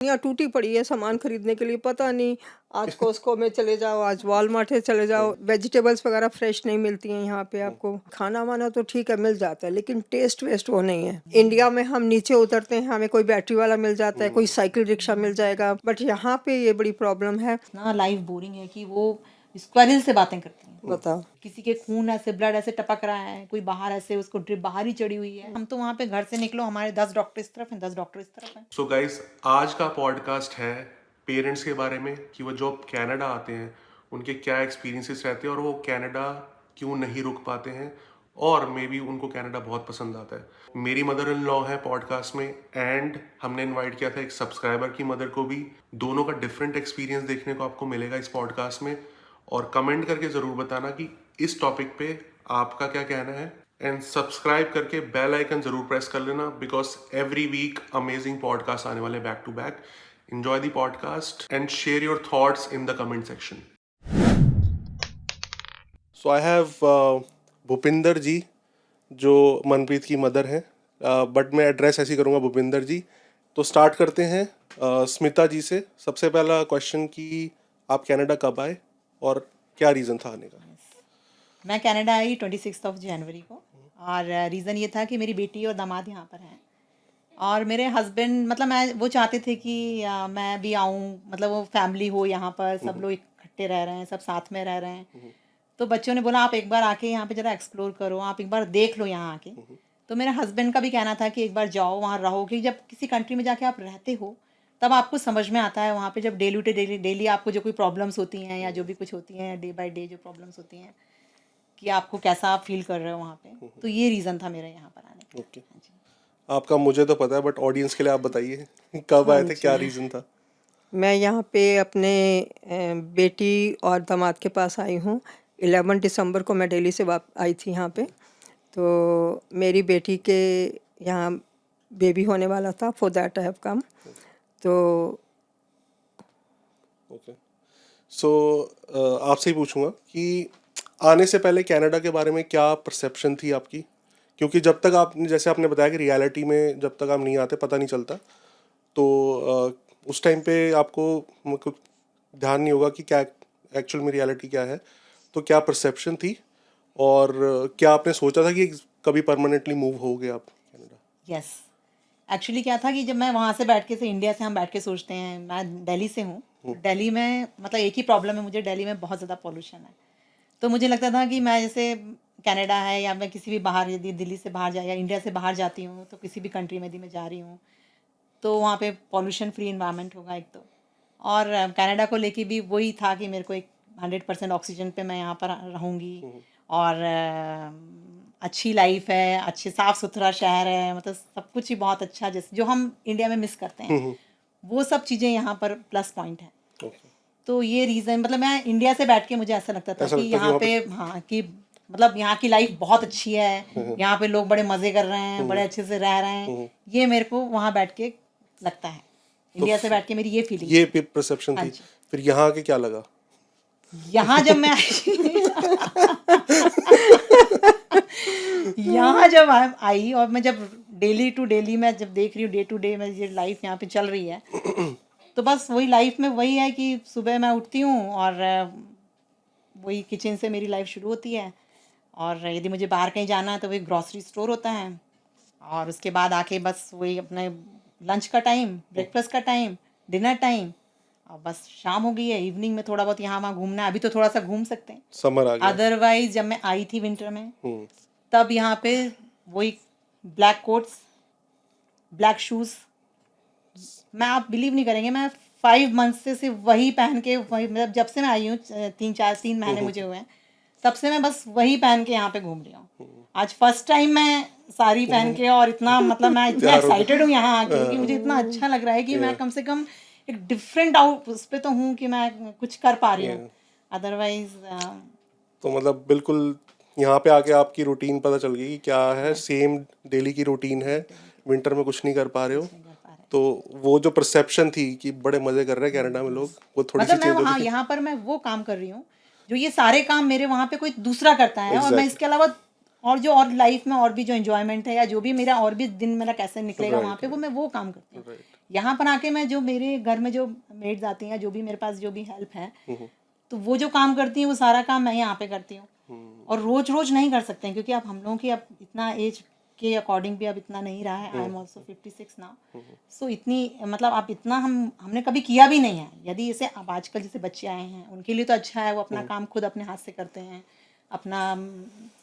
दुनिया टूटी पड़ी है सामान खरीदने के लिए, पता नहीं आज कॉस्को में चले जाओ, आज वॉलमार्ट में चले जाओ, वेजिटेबल्स वगैरह फ्रेश नहीं मिलती हैं यहाँ पे आपको। खाना वाना तो ठीक है मिल जाता है, लेकिन टेस्ट वेस्ट वो नहीं है। इंडिया में हम नीचे उतरते हैं, हमें कोई बैटरी वाला मिल जाता है, कोई साइकिल रिक्शा मिल जाएगा, बट यहाँ पे ये बड़ी प्रॉब्लम है ना। लाइफ बोरिंग है कि वो स्क्वायरल से बातें करती हैं। बताओ, किसी के खून ऐसे ब्लड ऐसे टपक रहा है, कोई बाहर ऐसे उसको ड्रिप बाहर ही चढ़ी हुई है। हम तो वहाँ पे घर से निकलो, हमारे 10 डॉक्टर इस तरफ हैं, 10 डॉक्टर इस तरफ हैं। सो गाइस, आज का पॉडकास्ट है पेरेंट्स के बारे में कि वो जो कनाडा आते हैं उनके क्या एक्सपीरियंसेस रहते हैं और वो कनाडा क्यों नहीं रुक पाते हैं, और मे बी उनको कनाडा बहुत पसंद आता है। मेरी मदर इन लॉ है पॉडकास्ट में, एंड हमने इनवाइट किया था एक सब्सक्राइबर की मदर को भी। दोनों का डिफरेंट एक्सपीरियंस देखने को आपको मिलेगा इस पॉडकास्ट में, और कमेंट करके ज़रूर बताना कि इस टॉपिक पे आपका क्या कहना है। एंड सब्सक्राइब करके बेल आइकन जरूर प्रेस कर लेना, because every week amazing podcast आने वाले back to back. Enjoy the podcast and share your thoughts in the comment section. So I have Bhupinder ji, जो मनप्रीत की मदर हैं, बट मैं एड्रेस ऐसी करूँगा भूपिंदर जी। तो स्टार्ट करते हैं स्मिता जी से। सबसे पहला क्वेश्चन कि आप कनाडा कब आए और क्या रीज़न था आने का? मैं कनाडा आई 26 जनवरी को, और रीज़न ये था कि मेरी बेटी और दामाद यहाँ पर हैं, और मेरे हस्बैंड मतलब मैं वो चाहते थे कि मैं भी आऊँ, मतलब वो फैमिली हो यहाँ पर, सब लोग इकट्ठे रह रहे हैं, सब साथ में रह रहे हैं। तो बच्चों ने बोला आप एक बार आके यहाँ पे ज़रा एक्सप्लोर करो, आप एक बार देख लो यहाँ आके। तो मेरे हस्बैंड का भी कहना था कि एक बार जाओ वहाँ रहो, कि जब किसी कंट्री में जाके आप रहते हो तब आपको समझ में आता है वहाँ पे, जब डेली आपको जो कोई प्रॉब्लम्स होती हैं या जो भी कुछ होती हैं डे बाय डे जो प्रॉब्लम्स होती हैं, कि आपको कैसा आप फील कर रहे हो वहाँ पे। तो ये रीज़न था मेरा यहाँ पर आने का। ओके, आपका मुझे तो पता है, बट ऑडियंस के लिए आप बताइए कब आए थे, क्या रीज़न था? मैं यहाँ पे अपने बेटी और दामाद के पास आई हूँ। 11 दिसंबर को मैं दिल्ली से आई थी यहाँ पे। तो मेरी बेटी के यहाँ बेबी होने वाला था, for that I have come. तो ओके, सो आपसे ही पूछूंगा कि आने से पहले कनाडा के बारे में क्या परसेप्शन थी आपकी? क्योंकि जब तक आप, जैसे आपने बताया कि रियलिटी में जब तक आप नहीं आते पता नहीं चलता, तो उस टाइम पे आपको कुछ ध्यान नहीं होगा कि क्या एक्चुअल में रियलिटी क्या है। तो क्या परसेप्शन थी, और क्या आपने सोचा था कि कभी परमानेंटली मूव होगे आप कनाडा? यस, एक्चुअली क्या था कि जब मैं वहाँ से बैठ के, से इंडिया से हम बैठ के सोचते हैं, मैं दिल्ली से हूँ। दिल्ली में मतलब एक ही प्रॉब्लम है मुझे, दिल्ली में बहुत ज़्यादा पॉल्यूशन है। तो मुझे लगता था कि मैं जैसे कनाडा है या मैं किसी भी बाहर, यदि दिल्ली से बाहर या इंडिया से बाहर जाती हूँ, तो किसी भी कंट्री में यदि मैं जा रही हूँ तो वहाँ पे पॉल्यूशन फ्री इन्वायरमेंट होगा एक तो, और कनाडा को लेके भी वही था कि मेरे को एक 100% ऑक्सीजन पे मैं यहाँ पर रहूँगी, और अच्छी लाइफ है, अच्छे साफ़ सुथरा शहर है, मतलब सब कुछ ही बहुत अच्छा, जैसे जो हम इंडिया में मिस करते हैं वो सब चीज़ें यहाँ पर प्लस पॉइंट है। तो ये रीज़न, मतलब मैं इंडिया से बैठ के मुझे ऐसा लगता था कि यहाँ पे हाँ, कि मतलब यहाँ की लाइफ बहुत अच्छी है, यहाँ पे लोग बड़े मज़े कर रहे हैं, बड़े अच्छे से रह रहे हैं, ये मेरे को वहाँ बैठ के लगता है। इंडिया से बैठ के मेरी ये फीलिंग, ये परसेप्शन थी। फिर यहाँ आके क्या लगा? यहाँ जब मैं यहाँ जब आई, और मैं जब डेली टू डेली मैं जब देख रही हूँ, डे टू डे में ये लाइफ यहाँ पे चल रही है, तो बस वही लाइफ में वही है कि सुबह मैं उठती हूँ और वही किचन से मेरी लाइफ शुरू होती है, और यदि मुझे बाहर कहीं जाना है तो वही ग्रॉसरी स्टोर होता है, और उसके बाद आके बस वही अपने लंच का टाइम, ब्रेकफास्ट का टाइम, डिनर टाइम, और बस शाम हो गई है। इवनिंग में थोड़ा बहुत यहाँ वहाँ घूमना है, अभी तो थोड़ा सा घूम सकते हैं, समर आ गया। अदरवाइज जब मैं आई थी विंटर में तब यहाँ पे वही ब्लैक कोट्स, ब्लैक शूज़, मैं, आप बिलीव नहीं करेंगे, मैं 5 मंथ से सिर्फ वही पहन के, वही, मतलब जब से मैं आई हूँ 3 महीने मुझे हुए हैं, तब से मैं बस वही पहन के यहाँ पे घूम रही हूँ। आज फर्स्ट टाइम मैं साड़ी पहन के, और इतना मतलब मैं इतना एक्साइटेड हूँ यहाँ आके कि मुझे इतना अच्छा लग रहा है कि मैं कम से कम एक डिफरेंट आउट उस पर तो हूँ कि मैं कुछ कर पा रही हूँ। अदरवाइज तो मतलब बिल्कुल यहाँ पे आके आपकी रूटीन पता चल गई कि क्या है, सेम डेली की रूटीन है, विंटर में कुछ नहीं कर पा रहे हो। तो वो जो परसेप्शन थी कि बड़े मजे कर रहे हैं कनाडा में लोग, वो थोड़ी सी चेंज हो गई। यहाँ पर मैं वो काम कर रही हूँ जो ये सारे काम मेरे वहाँ पे कोई दूसरा करता है, और मैं इसके अलावा और जो और लाइफ में और भी जो एंजॉयमेंट है या जो भी मेरा और भी दिन मेरा कैसे निकलेगा वहाँ पे वो काम करती हूँ। यहाँ पर आके मैं जो मेरे घर में जो मेड्स आती हैं, जो भी मेरे पास जो भी हेल्प है, तो वो जो काम करती हैं वो सारा काम मैं यहाँ पे करती हूँ। और रोज रोज नहीं कर सकते हैं क्योंकि अब हम लोगों की अब इतना एज के अकॉर्डिंग भी अब इतना नहीं रहा है। I am also 56 now. So इतनी मतलब अब इतना हमने कभी किया भी नहीं है। यदि जैसे अब आजकल जैसे बच्चे आए हैं उनके लिए तो अच्छा है, वो अपना काम खुद अपने हाथ से करते हैं, अपना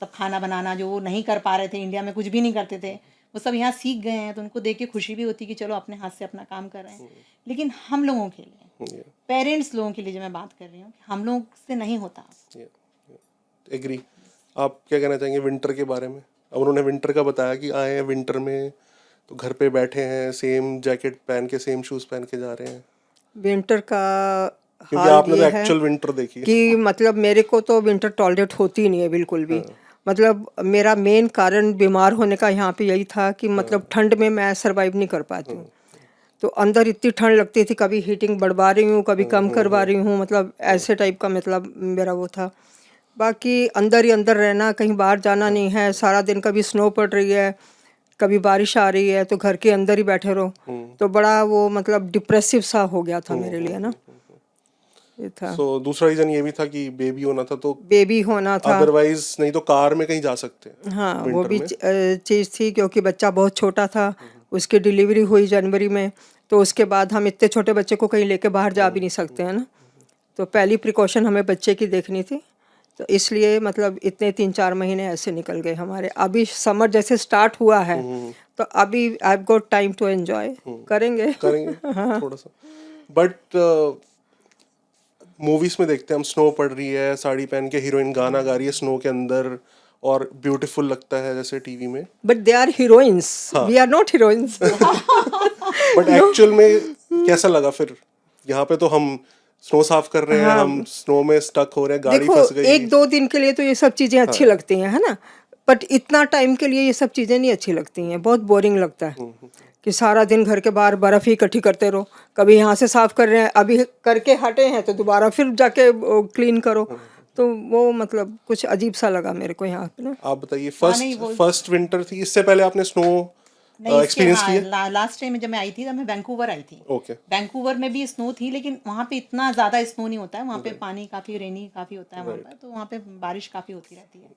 सब खाना बनाना जो वो नहीं कर पा रहे थे, इंडिया में कुछ भी नहीं करते थे, वो सब यहाँ सीख गए हैं, तो उनको देख के खुशी भी होती है कि चलो अपने हाथ से अपना काम कर रहे हैं। लेकिन हम लोगों के लिए, पेरेंट्स लोगों के लिए जो मैं बात कर रही हूँ, हम लोग से नहीं होता। एग्री। आप क्या कहना चाहेंगे विंटर के बारे में? अब उन्होंने विंटर का बताया कि आए हैं विंटर में तो घर पे बैठे हैं, सेम जैकेट पहन के सेम शूज पहन के जा रहे हैं। विंटर का क्योंकि हाल आपने तो ये है एक्चुअल विंटर देखी है कि मतलब मेरे को तो विंटर टॉलरेट होती ही नहीं है बिल्कुल भी। मतलब मेरा मेन कारण बीमार होने का यहाँ पे यही था कि मतलब ठंड में मैं सरवाइव नहीं कर पाती हूँ। तो अंदर इतनी ठंड लगती थी, कभी हीटिंग बढ़वा रही हूँ, कभी कम करवा रही हूँ, मतलब ऐसे टाइप का मतलब मेरा वो था। बाकी अंदर ही अंदर रहना, कहीं बाहर जाना नहीं है, सारा दिन कभी स्नो पड़ रही है, कभी बारिश आ रही है, तो घर के अंदर ही बैठे रहो। तो बड़ा वो मतलब डिप्रेसिव सा हो गया था मेरे लिए ना, ये था। सो दूसरा रीजन ये भी था कि बेबी होना था, तो बेबी होना था, अदरवाइज नहीं तो कार में कहीं जा सकते हैं हाँ वो विंटर भी में। चीज़ थी क्योंकि बच्चा बहुत छोटा था। उसकी डिलीवरी हुई जनवरी में, तो उसके बाद हम इतने छोटे बच्चे को कहीं लेके बाहर जा भी नहीं सकते हैं ना। तो पहली प्रिकॉशन हमें बच्चे की देखनी थी, तो इसलिए मतलब इतने 3-4 महीने ऐसे निकल गए हमारे। अभी समर जैसे स्टार्ट हुआ है तो अभी I have got time to enjoy, करेंगे। थोड़ा सा। बट मूवीज में देखते हैं हम, स्नो पड़ रही है, साड़ी पहन के हीरोइन गाना गा रही है स्नो के अंदर, और ब्यूटीफुल लगता है जैसे टीवी में। But they are heroines, we are not heroines. But actual में कैसा लगा फिर? यहाँ पे तो हम स्नो साफ कर रहे हैं, हम स्नो में स्टक हो रहे हैं, गाड़ी देखो फंस गई। 1-2 दिन के लिए तो ये सब चीज़ें अच्छी लगती हैं, है ना। बट इतना टाइम के लिए ये सब चीज़ें नहीं अच्छी लगती हैं, बहुत बोरिंग लगता है कि सारा दिन घर के बाहर बर्फ़ ही इकट्ठी करते रहो। कभी यहाँ से साफ़ कर रहे हैं, अभी करके हटे हैं तो दोबारा फिर जाके क्लीन करो। तो वो मतलब कुछ अजीब सा लगा मेरे को यहाँ पे ना। आप बताइए, नहीं, फर्स्ट विंटर थी, इससे पहले आपने स्नो नहीं, एक्सपीरियंस किया? लास्ट टाइम जब मैं आई थी तब मैं वैंकूवर आई थी। ओके। वैंकूवर में भी स्नो थी, लेकिन वहाँ पे इतना ज़्यादा स्नो नहीं होता है। वहाँ पे पानी काफ़ी रेनी काफ़ी होता है वहाँ पर, तो वहाँ पे बारिश काफ़ी होती रहती है।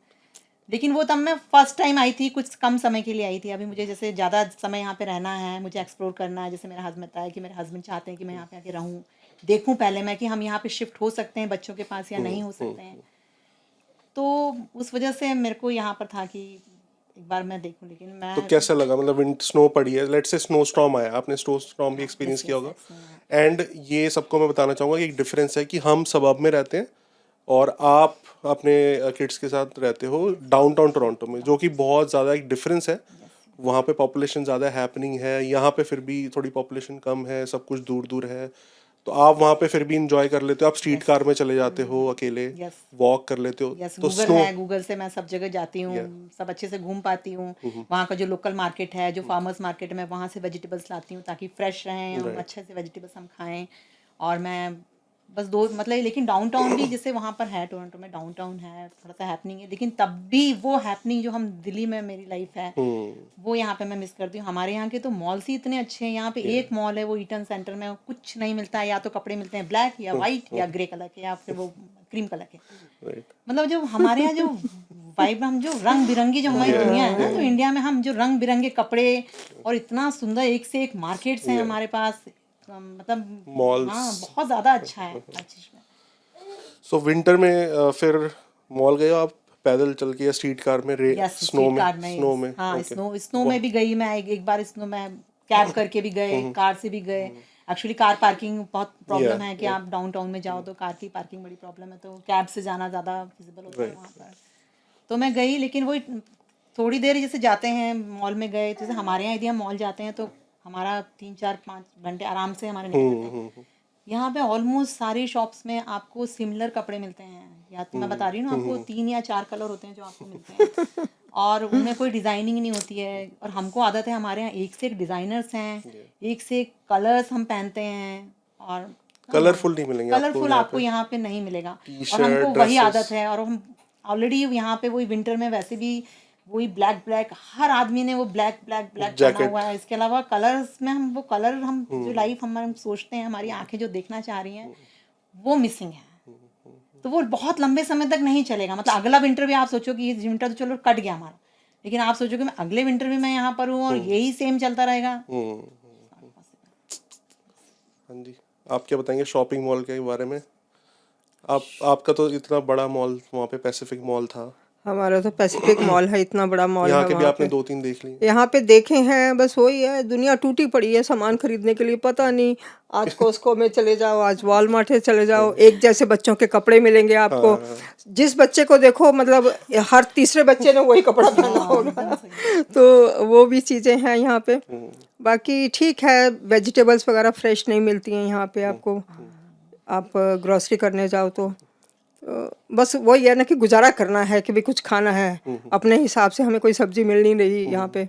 लेकिन वो तब मैं फर्स्ट टाइम आई थी, कुछ कम समय के लिए आई थी। अभी मुझे जैसे ज़्यादा समय यहाँ पे रहना है, मुझे एक्सप्लोर करना है। जैसे मेरा हस्बैंड बताया कि मेरे हस्बैंड चाहते हैं कि मैं यहाँ पे आके रहूँ, देखूँ पहले मैं कि हम यहाँ पे शिफ्ट हो सकते हैं बच्चों के पास या नहीं हो सकते हैं। तो उस वजह से मेरे को यहाँ पर था कि एक बार मैं देखूँ। लेकिन मैं तो कैसा लगा? मतलब विंटर स्नो पड़ी है, लेट्स से स्नो स्टॉर्म आया, आपने स्नो स्टॉर्म भी एक्सपीरियंस किया होगा। एंड ये सबको मैं बताना चाहूँगा कि एक डिफरेंस है कि हम सबअब में रहते हैं और आप अपने किड्स के साथ रहते हो डाउनटाउन टोरंटो में, जो कि बहुत ज़्यादा एक डिफरेंस है। वहाँ पे पॉपुलेशन ज़्यादा हैपनिंग है, यहाँ पे फिर भी थोड़ी पॉपुलेशन कम है, सब कुछ दूर दूर है। तो आप वहाँ पे फिर भी इंजॉय कर लेते हो, आप स्ट्रीट कार में चले जाते हो, अकेले वॉक कर लेते हो। यस, तो गूगल है, गूगल से मैं सब जगह जाती हूँ, सब अच्छे से घूम पाती हूँ। वहाँ का जो लोकल मार्केट है, जो फार्मर्स मार्केट है, मैं वहाँ से वेजिटेबल्स लाती हूँ ताकि फ्रेश रहें, हम अच्छे से वेजिटेबल्स हम खाएं। और मैं बस दो मतलब, लेकिन डाउनटाउन भी जैसे वहाँ पर है, टोरंटो में डाउनटाउन है, थोड़ा सा हैपनिंग है, लेकिन तब भी वो हैपनिंग जो हम दिल्ली में मेरी लाइफ है वो यहाँ पे मैं मिस करती हूँ। हमारे यहाँ के तो मॉल्स ही इतने अच्छे हैं। यहाँ पे एक मॉल है, वो ईटन सेंटर में, कुछ नहीं मिलता है, या तो कपड़े मिलते हैं ब्लैक या वाइट या ग्रे कलर के या फिर वो क्रीम कलर के। मतलब जो हमारे यहाँ जो वाइब, हम जो रंग बिरंगी जो हमारी दुनिया है ना, तो इंडिया में हम जो रंग बिरंगे कपड़े और इतना सुंदर एक से एक मार्केट्स हैं हमारे पास, मतलब मॉल्स, हाँ बहुत ज़्यादा अच्छा है हर चीज़ में। सो विंटर में फिर मॉल गए आप पैदल चल के या स्ट्रीट कार में? स्नो में हाँ, स्नो में भी गई मैं एक बार। स्नो में कैब करके भी गए, कार से भी गए। एक्चुअली कार पार्किंग बहुत प्रॉब्लम है कि आप डाउनटाउन में जाओ तो कार की पार्किंग बड़ी प्रॉब्लम है, तो कैब से जाना ज़्यादा फिजिबल होता है वहाँ पर। तो मैं गई, लेकिन वही थोड़ी देर जैसे जाते हैं मॉल में गए, जैसे हमारे यहाँ यदि हम मॉल जाते हैं तो हमारा 3-4-5 घंटे आराम से हमारे निकल जाते हैं। यहाँ पे ऑलमोस्ट सारी शॉप्स में आपको सिमिलर कपड़े मिलते हैं, या तो मैं बता रही हूँ ना, आपको 3 या 4 कलर होते हैं जो आपको मिलते हैं, और उनमें कोई डिज़ाइनिंग नहीं होती है। और हमको आदत है, हमारे यहाँ एक से एक डिज़ाइनर्स हैं, एक से एक कलर्स हम पहनते हैं, और कलरफुल नहीं मिलेंगे कलरफुल आपको यहाँ पे नहीं मिलेगा। और हमको वही आदत है, और हम ऑलरेडी यहाँ पे वही विंटर में वैसे भी वही ब्लैक ब्लैक, हर आदमी ने वो ब्लैक ब्लैक ब्लैक पहना हुआ है। इसके अलावा कलर्स में हम वो कलर हम जो लाइफ हम सोचते हैं, हमारी आंखें जो देखना चाह रही हैं वो मिसिंग है। तो वो बहुत लंबे समय तक नहीं चलेगा। मतलब अगला विंटर भी आप सोचो कि ये विंटर तो चलो कट गया हमारा, लेकिन आप सोचो कि मैं अगले विंटर भी मैं यहाँ पर हूँ और यही सेम चलता रहेगा। हाँ जी, आप क्या बताएंगे शॉपिंग मॉल के बारे में? आपका तो इतना बड़ा मॉल वहाँ पे पैसिफिक मॉल था। हमारा तो पैसिफिक मॉल है, इतना बड़ा मॉल यहाँ है के भी वहाँ आपने पे। 2-3 देख लिए? यहाँ पे देखे हैं, बस वही है, दुनिया टूटी पड़ी है सामान खरीदने के लिए। पता नहीं, आज कॉस्को में चले जाओ, आज वॉलमार्ट में चले जाओ, एक जैसे बच्चों के कपड़े मिलेंगे आपको। जिस बच्चे को देखो मतलब हर तीसरे बच्चे ने वही कपड़ा पहना होगा। तो वो भी चीज़ें हैं यहाँ पे। बाकी ठीक है, वेजिटेबल्स वगैरह फ्रेश नहीं मिलती हैं यहाँ पे आपको। आप ग्रॉसरी करने जाओ तो बस वही है ना कि गुजारा करना है कि भी कुछ खाना है। अपने हिसाब से हमें कोई सब्जी मिल नहीं रही यहाँ पे।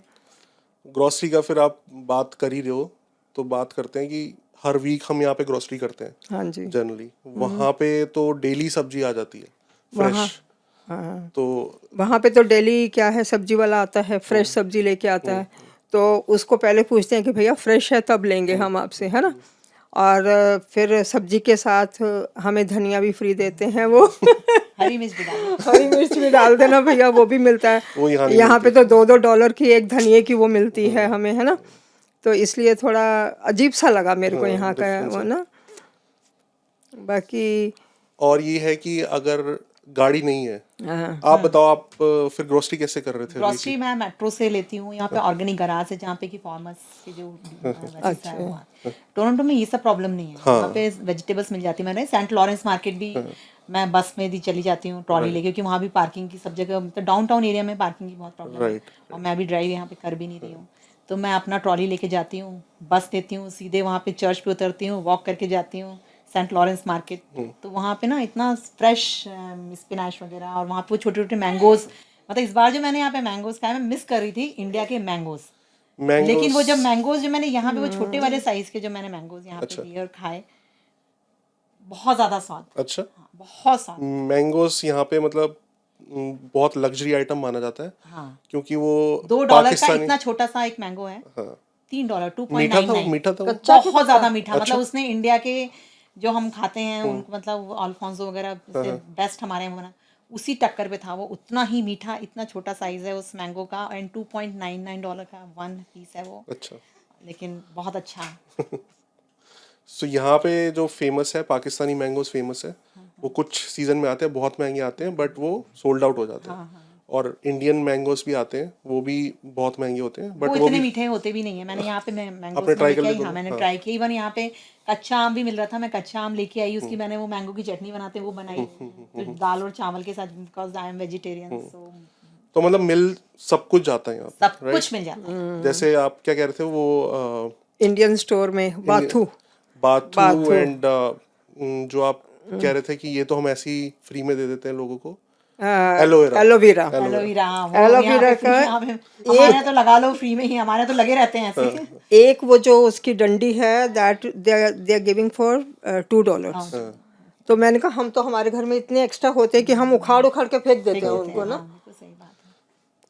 ग्रॉसरी का फिर आप बात कर ही रहे हो तो बात करते हैं कि हर वीक हम यहाँ पे ग्रॉसरी करते हैं हाँ जी। जनरली। वहाँ पे तो डेली सब्जी आ जाती है फ्रेश। हाँ, तो वहाँ पे तो डेली क्या है, सब्जी वाला आता है, फ्रेश सब्जी लेके आता है। तो उसको पहले पूछते हैं कि भैया फ्रेश है तब लेंगे हम आपसे, है ना। और फिर सब्जी के साथ हमें धनिया भी फ्री देते हैं वो। हरी मिर्च भी डालो। हरी मिर्च भी डाल देना भैया, वो भी मिलता है। वो यहाँ नहीं यहाँ पे तो $2-2 की एक धनिये की वो मिलती है हमें, है ना। तो इसलिए थोड़ा अजीब सा लगा मेरे को यहाँ का वो ना। बाकी और ये है कि अगर गाड़ी नहीं है, हाँ, आप बताओ आप फिर ग्रोसरी कैसे कर रहे थे? ग्रॉसरी मैं मेट्रो से लेती हूँ। यहाँ पे ऑर्गेनिक गराज है जहाँ पे कि फार्मर्स के जो वेजिस है वहाँ। टोरंटो में ये सब प्रॉब्लम नहीं है। वहाँ पे वेजिटेबल्स मिल जाती है। मैंने सेंट लॉरेंस मार्केट भी मैं बस में भी चली जाती हूँ ट्रॉली लेके, क्योंकि वहाँ भी पार्किंग की सब जगह, मतलब डाउनटाउन एरिया में पार्किंग की बहुत प्रॉब्लम है और मैं भी ड्राइव यहाँ पे कर भी नहीं रही हूँ। तो मैं अपना ट्रॉली लेके जाती हूँ, बस देती हूँ, सीधे वहाँ पे चर्च पे उतरती हूँ, वॉक करके जाती हूँ सेंट लॉरेंस मार्केट। तो वहाँ पे ना इतना फ्रेश स्पिनाच वगैरह, और वहाँ पे छोटे छोटे मैंगोज। मतलब इस बार जो मैंने यहाँ पे मैंगोज खाए, मैं मिस कर रही थी इंडिया के मैंगोज। लेकिन वो जब मैंगोज जो मैंने यहाँ पे वो छोटे वाले साइज के जो मैंने मैंगोज यहाँ पे लिए और खाए, बहुत ज्यादा स्वाद। अच्छा, हाँ, बहुत स्वाद। मैंगोस यहाँ पे मतलब बहुत लग्जरी आइटम माना जाता है। हाँ, क्योंकि वो $2 का इतना छोटा सा एक मैंगो है। $3, मीठा था, 2.99। मीठा था वो? बहुत ज्यादा मीठा। मतलब उसने इंडिया के जो हम खाते हैं उनको, मतलब अल्फोंसो वगैरह से बेस्ट हमारे यहाँ बना, उसी टक्कर पे था वो। उतना ही मीठा, इतना छोटा साइज है उस मैंगो का, एंड $2.99 का 1 पीस है वो। अच्छा, लेकिन बहुत अच्छा। सो यहाँ पे जो फेमस है, पाकिस्तानी मैंगोस फेमस है। वो कुछ सीजन में आते हैं, बहुत महंगे आते हैं, बट वो सोल्ड आउट हो जाते हैं। और इंडियन मैंगोस भी आते हैं, वो भी बहुत महंगे होते हैं, बट वो वो इतने भी मीठे होते भी नहीं है। मैंने यहाँ पे मैंगो आपने ट्राई कर लेके लिया? आई। हाँ, मैंने ट्राई किया। इवन यहाँ पे कच्चा आम भी मिल रहा था, मैं कच्चा आम लेके आई, उसकी मैंने वो मैंगो की चटनी बनाते वो बनाई, तो दाल और चावल के साथ, बिकॉज आई एम वेजिटेरियन। सो तो मतलब मिल सब कुछ जाता है यहाँ पे, सब कुछ मिल जाता है। जैसे आप क्या कह रहे थे वो इंडियन स्टोर में बाथू बाथू एंड जो आप कह रहे थे कि ये तो हम ऐसे ही फ्री में दे देते हैं लोगों को, एलोवेरा। एलोवेरा का हमारे यहाँ तो लगा लो फ्री में ही, हमारे तो लगे रहते हैं ऐसे। एक वो जो उसकी डंडी है, that they are giving for $2। तो मैंने कहा हम तो हमारे घर में इतने एक्स्ट्रा होते हैं कि हम उखाड़ उखाड़ के फेंक देते हैं उनको ना। बिल्कुल सही बात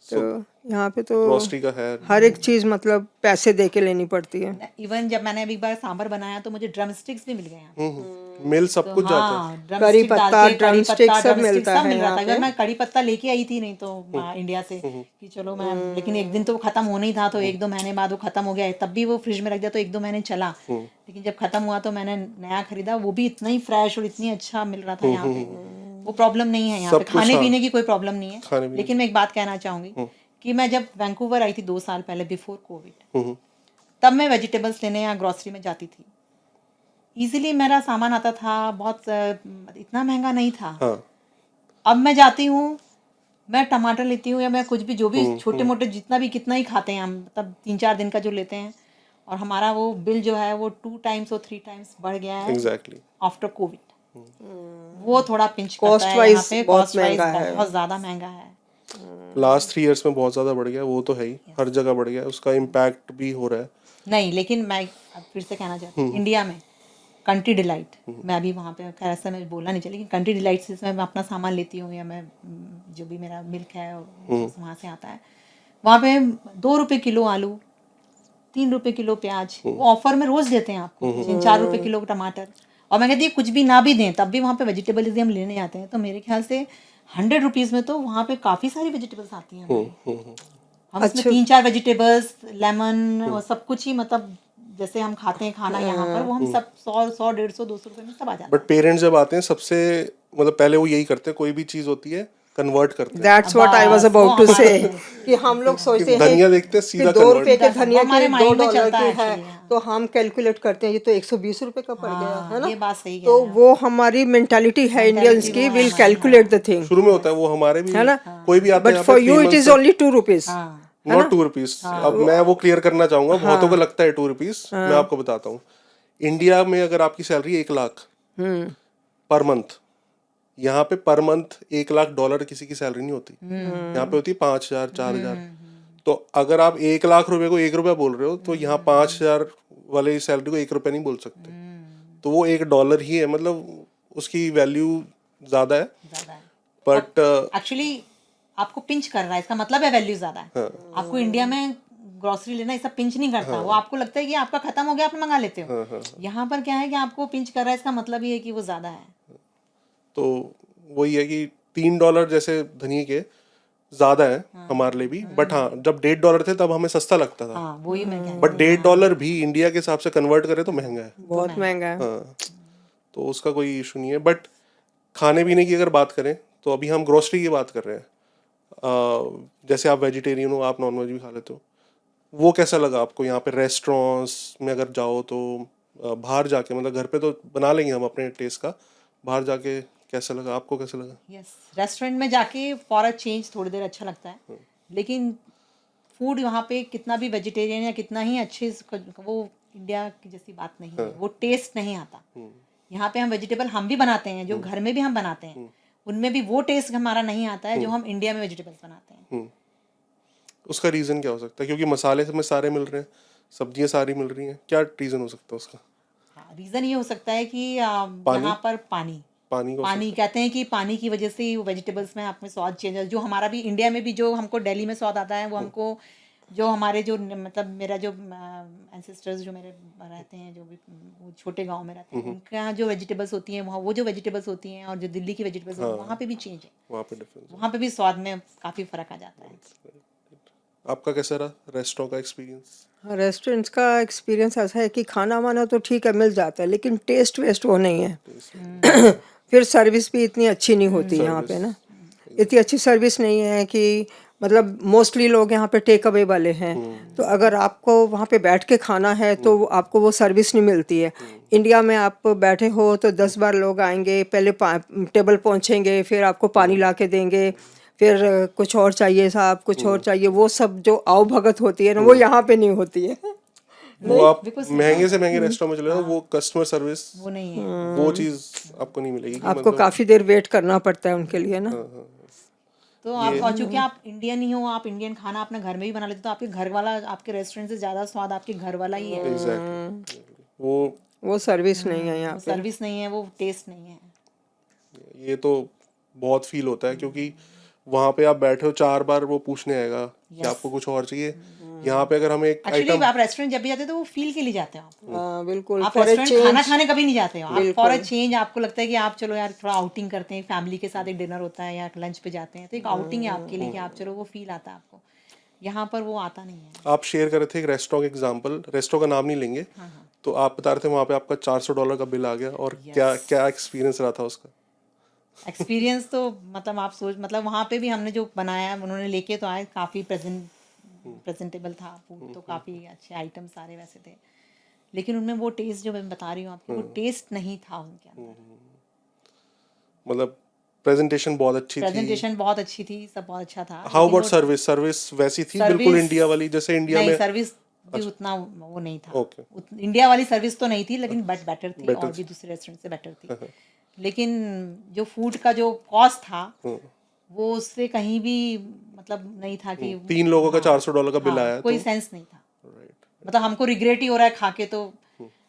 है। तो यहाँ पे तो ग्रोसरी का है, हर एक चीज मतलब पैसे दे के लेनी पड़ती है। इवन जब मैंने अभी एक बार सांभर बनाया तो मुझे ड्रम स्टिक्स भी मिल गए यहाँ। मिल सब कुछ जाता है। हाँ, करी पत्ता, ड्रम स्टिक सब मिलता है मिल रहा यहाँ था। अगर मैं कड़ी पत्ता लेके आई थी नहीं तो इंडिया से कि चलो मैं, लेकिन एक दिन तो वो खत्म होना ही था, तो 1-2 महीने बाद वो खत्म हो गया। तब भी वो फ्रिज में रख दिया तो 1-2 महीने चला, लेकिन जब खत्म हुआ तो मैंने नया खरीदा, वो भी इतना ही फ्रेश और इतनी अच्छा मिल रहा था यहाँ पे। वो प्रॉब्लम नहीं है यहाँ पे, खाने पीने की कोई प्रॉब्लम नहीं है। लेकिन मैं एक बात कहना चाहूंगी कि मैं जब वैंकूवर आई थी 2 साल पहले, बिफोर कोविड, तब मैं वेजिटेबल्स लेने या ग्रोसरी में जाती थी। इजीली मेरा सामान आता था, बहुत इतना महंगा नहीं था। अब मैं जाती हूँ, मैं टमाटर लेती हूँ या मैं कुछ भी, जो भी छोटे मोटे जितना भी, कितना ही खाते हैं हम, मतलब 3-4 दिन का जो लेते हैं, और हमारा वो बिल जो है वो 2 टाइम्स और 3 टाइम्स बढ़ गया है आफ्टर कोविड। वो थोड़ा पिंच करता है यहाँ पे, कॉस्ट वाइज बहुत ज्यादा महंगा है। लास्ट 3 इयर्स में बहुत ज्यादा बढ़ गया, वो तो है ही, हर जगह बढ़ गया, उसका इम्पैक्ट भी हो रहा है। नहीं, लेकिन मैं अब फिर से कहना चाहती हूँ, इंडिया में कंट्री डिलाइट, मैं अभी वहाँ पे खैर ऐसा मैं बोलना नहीं चाहिए, लेकिन कंट्री डिलाइट से मैं अपना सामान लेती हूँ, या मैं जो भी मेरा मिल्क है वहाँ से आता है। वहाँ पे 2 रुपये किलो आलू, 3 रुपये किलो प्याज, वो ऑफर में रोज देते हैं आपको, 4 रुपये किलो टमाटर। और मैं कहती हूँ कुछ भी ना भी दें तब भी वहाँ पे वेजिटेबल्स यदि हम लेने जाते हैं तो मेरे ख्याल से 100 रुपीज़ में तो वहाँ पे काफ़ी सारी वेजिटेबल्स आती हैं हमारी। हम इसमें 3-4 वेजिटेबल्स, लेमन और सब कुछ ही, मतलब जैसे हम खाते हैं खाना यहाँ पर, वो हम सब 100, 150, 200 रुपये में सब आ जाता है। बट पेरेंट्स जब आते हैं सबसे मतलब पहले वो यही करते हैं, कोई भी चीज होती है कन्वर्ट करते हैं। That's what I was about to say, कि हम लोग सोचते हैं धनिया देखते हैं कि सीधा 2 रुपए के धनिया हमारे के mind में $2 चलता की है है, actually, हाँ। तो हम कैलकुलेट करते हैं ये तो 120 रुपए का पड़ गया, है ना। ये बात सही कह तो रहे हैं। वो हमारी मेंटालिटी है इंडियंस की, विल कैलकुलेट द थिंग, शुरू में होता है वो हमारे भी, है ना। कोई भी आता है बट यहाँ फॉर पे यू 3 इट months इज तक, ओनली 2 रुपीज, नॉट 2 रुपीज। अब मैं वो क्लियर करना चाहूंगा, बहुतों को लगता है 2 रुपीज। मैं आपको बताता हूँ, इंडिया में अगर आपकी सैलरी 1 लाख पर मंथ, यहाँ पे पर मंथ $1 लाख किसी की सैलरी नहीं होती। यहाँ पे होती है 5,000, 4,000। तो अगर आप 1 लाख रुपए को 1 रुपया बोल रहे हो, तो यहाँ 5,000 वाले सैलरी को 1 रुपया नहीं बोल सकते। तो वो $1 ही है, मतलब उसकी वैल्यू ज्यादा है। बट एक्चुअली आपको पिंच कर रहा है, इसका मतलब है वैल्यू ज्यादा है। आपको इंडिया में ग्रोसरी लेना ऐसा पिंच नहीं करता, वो आपको लगता है कि आपका खत्म हो गया, आप मंगा लेते हो। यहाँ पर क्या है कि आपको पिंच कर रहा है, इसका मतलब ये है कि वो ज्यादा है। तो वही है कि $3 जैसे धनिये के ज्यादा है हमारे लिए भी। बट हाँ, जब $1.5 थे तब हमें सस्ता लगता था। हाँ, वही मैं कह रही हूँ। बट $1.5 भी इंडिया के हिसाब से कन्वर्ट करे तो महंगा है। बहुत महंगा है। हाँ, तो उसका कोई इशू नहीं है। बट खाने पीने की अगर बात करें तो अभी हम ग्रोसरी की बात कर रहे हैं। जैसे आप वेजिटेरियन हो, आप नॉनवेज भी खा लेते हो, वो कैसा लगा आपको? यहाँ पे रेस्टोरेंट्स में अगर जाओ तो बाहर जाके, मतलब घर पे तो बना लेंगे हम अपने टेस्ट का, बाहर जाके कैसा लगा आपको? कैसा लगा? यस, रेस्टोरेंट में जाके फॉर अ चेंज थोड़ी देर अच्छा लगता है, लेकिन फूड वहाँ पे कितना भी वेजिटेरियन या कितना ही अच्छे वो इंडिया की जैसी बात नहीं है, वो टेस्ट नहीं आता। यहाँ पे हम वेजिटेबल हम भी बनाते हैं, जो घर में भी हम बनाते हैं, उनमें भी वो टेस्ट हमारा नहीं आता है जो हम इंडिया में वेजिटेबल्स बनाते हैं। उसका रीज़न क्या हो सकता है? क्योंकि मसाले हमें सारे मिल रहे हैं, सब्जियां सारी मिल रही हैं, क्या रीज़न हो सकता है उसका? हाँ, रीज़न ये हो सकता है कि यहाँ पर पानी कहते हैं कि पानी की वजह से वेजिटेबल्स में आप में स्वाद चेंज है। जो हमारा भी इंडिया में भी जो हमको दिल्ली में स्वाद आता है, वो हमको जो हमारे जो मतलब मेरा जो एंसेस्टर्स जो मेरे रहते हैं, जो भी वो छोटे गांव में रहते हैं, उनके यहाँ जो वेजिटेबल्स होती हैं, वहाँ वो जो वेजिटेबल्स होती हैं और जो दिल्ली की वेजिटेबल्स होती हैं, वहाँ पे भी चेंज है, वहाँ पे डिफरेंस है। वहाँ पे भी स्वाद में काफ़ी फ़र्क आ जाता है। आपका कैसा रहा रेस्टोरेंट का एक्सपीरियंस? रेस्टोरेंट्स का एक्सपीरियंस ऐसा है कि खाना वाना तो ठीक है, मिल जाता है, लेकिन टेस्ट वेस्ट वो नहीं है। फिर सर्विस भी इतनी अच्छी नहीं होती यहाँ पे ना, इतनी अच्छी सर्विस नहीं है कि मतलब मोस्टली लोग यहाँ पे टेक अवे वाले हैं, तो अगर आपको वहाँ पे बैठ के खाना है तो आपको वो सर्विस नहीं मिलती है। इंडिया में आप बैठे हो तो 10 बार लोग आएंगे, पहले टेबल पहुँचेंगे, फिर आपको पानी ला के देंगे, फिर कुछ और चाहिए साहब, कुछ और चाहिए, वो सब जो आओ भगत होती है ना, वो यहाँ पे नहीं होती है। वो आप महंगे से महंगे रेस्टोरेंट में चले जाओ, वो कस्टमर सर्विस वो नहीं है। वो चीज़ आपको नहीं मिलेगी। आपको काफ़ी देर वेट करना पड़ता है उनके लिए ना। तो आप, और चूंकि आप इंडियन ही हो, आप इंडियन खाना अपने घर में भी बना लेते हो, तो आपके घर वाला, आपके रेस्टोरेंट से ज़्यादा स्वाद आपके घर वाला ही है। एग्जैक्टली, वो सर्विस नहीं है यहाँ पे, सर्विस नहीं है, वो टेस्ट नहीं है। ये तो बहुत फील होता है, क्योंकि वहाँ पे आप बैठे हो 4 बार वो पूछने आएगा कि आपको कुछ और चाहिए। यहाँ पे अगर हम एक एक्चुअली आइटम, आप रेस्टोरेंट जब भी जाते हो तो वो फील के लिए जाते हो आप। हाँ, बिल्कुल। आप फॉर ए रेस्टोरेंट खाना चेंज, खाने कभी नहीं जाते हो, आप फॉर अ चेंज आपको लगता है कि आप चलो यार थोड़ा आउटिंग करते हैं, फैमिली के साथ एक डिनर होता है या लंच पे जाते हैं, तो एक आउटिंग है आपके लिए कि आप चलो, वो फील आता है आपको। यहाँ पर वो आता नहीं है। आप शेयर कर रहे थे एक रेस्टोरेंट एग्जांपल, रेस्टोरेंट का नाम नहीं लेंगे, तो आप बता रहे थे वहाँ पे आपका $400 का बिल आ गया, और क्या क्या एक्सपीरियंस रहा था उसका? एक्सपीरियंस तो मतलब आप सोच, मतलब वहाँ पे भी हमने जो बनाया, उन्होंने लेके तो आए, काफ़ी प्रेजेंटेबल था फूड, तो काफ़ी अच्छे आइटम सारे वैसे थे, लेकिन उनमें वो टेस्ट जो मैं बता रही हूँ आपको, वो टेस्ट नहीं था उनके अंदर। मतलब प्रेजेंटेशन बहुत अच्छी थी, प्रेजेंटेशन बहुत अच्छी थी, सब बहुत अच्छा था। How about service? सर्विस वैसी थी बिल्कुल इंडिया वाली, जैसे इंडिया में? सर्विस भी उतना वो नहीं था। ओके, इंडिया वाली सर्विस तो नहीं थी, लेकिन बट बेटर थी, और भी दूसरे रेस्टोरेंट से बेटर थी। लेकिन जो फूड का जो कॉस्ट था, वो उससे कहीं भी मतलब नहीं था कि 3 लोगों का $400 का बिल आया, कोई सेंस नहीं था। मतलब हमको रिग्रेट ही हो रहा है खा के, तो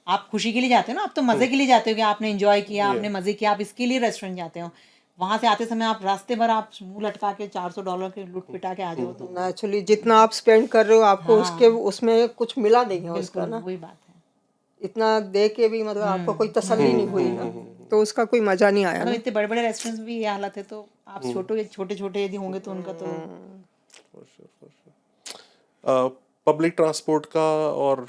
आप खुशी के लिए जाते हो ना, आप तो मजे के लिए जाते हो कि आपने एंजॉय किया, आपने मजे किया, आप इसके लिए रेस्टोरेंट जाते हो। वहां से आते समय आप रास्ते भर आप मुंह लटका के $400 के लुट पिटा के आ जाओ तो नेचुरली जितना आप स्पेंड कर रहे हो आपको उसके उसमें कुछ मिला नहीं है उसका बिल्कुल ना, वही बात है। इतना दे के भी मतलब आपको कोई तसल्ली नहीं हुई ना, तो उसका कोई मजा नहीं आया मतलब ना। इतने बड़े बड़े रेस्टोरेंट्स में भी ये हालत है, तो आप छोटे छोटे छोटे यदि होंगे तो उनका तो पब्लिक ट्रांसपोर्ट का और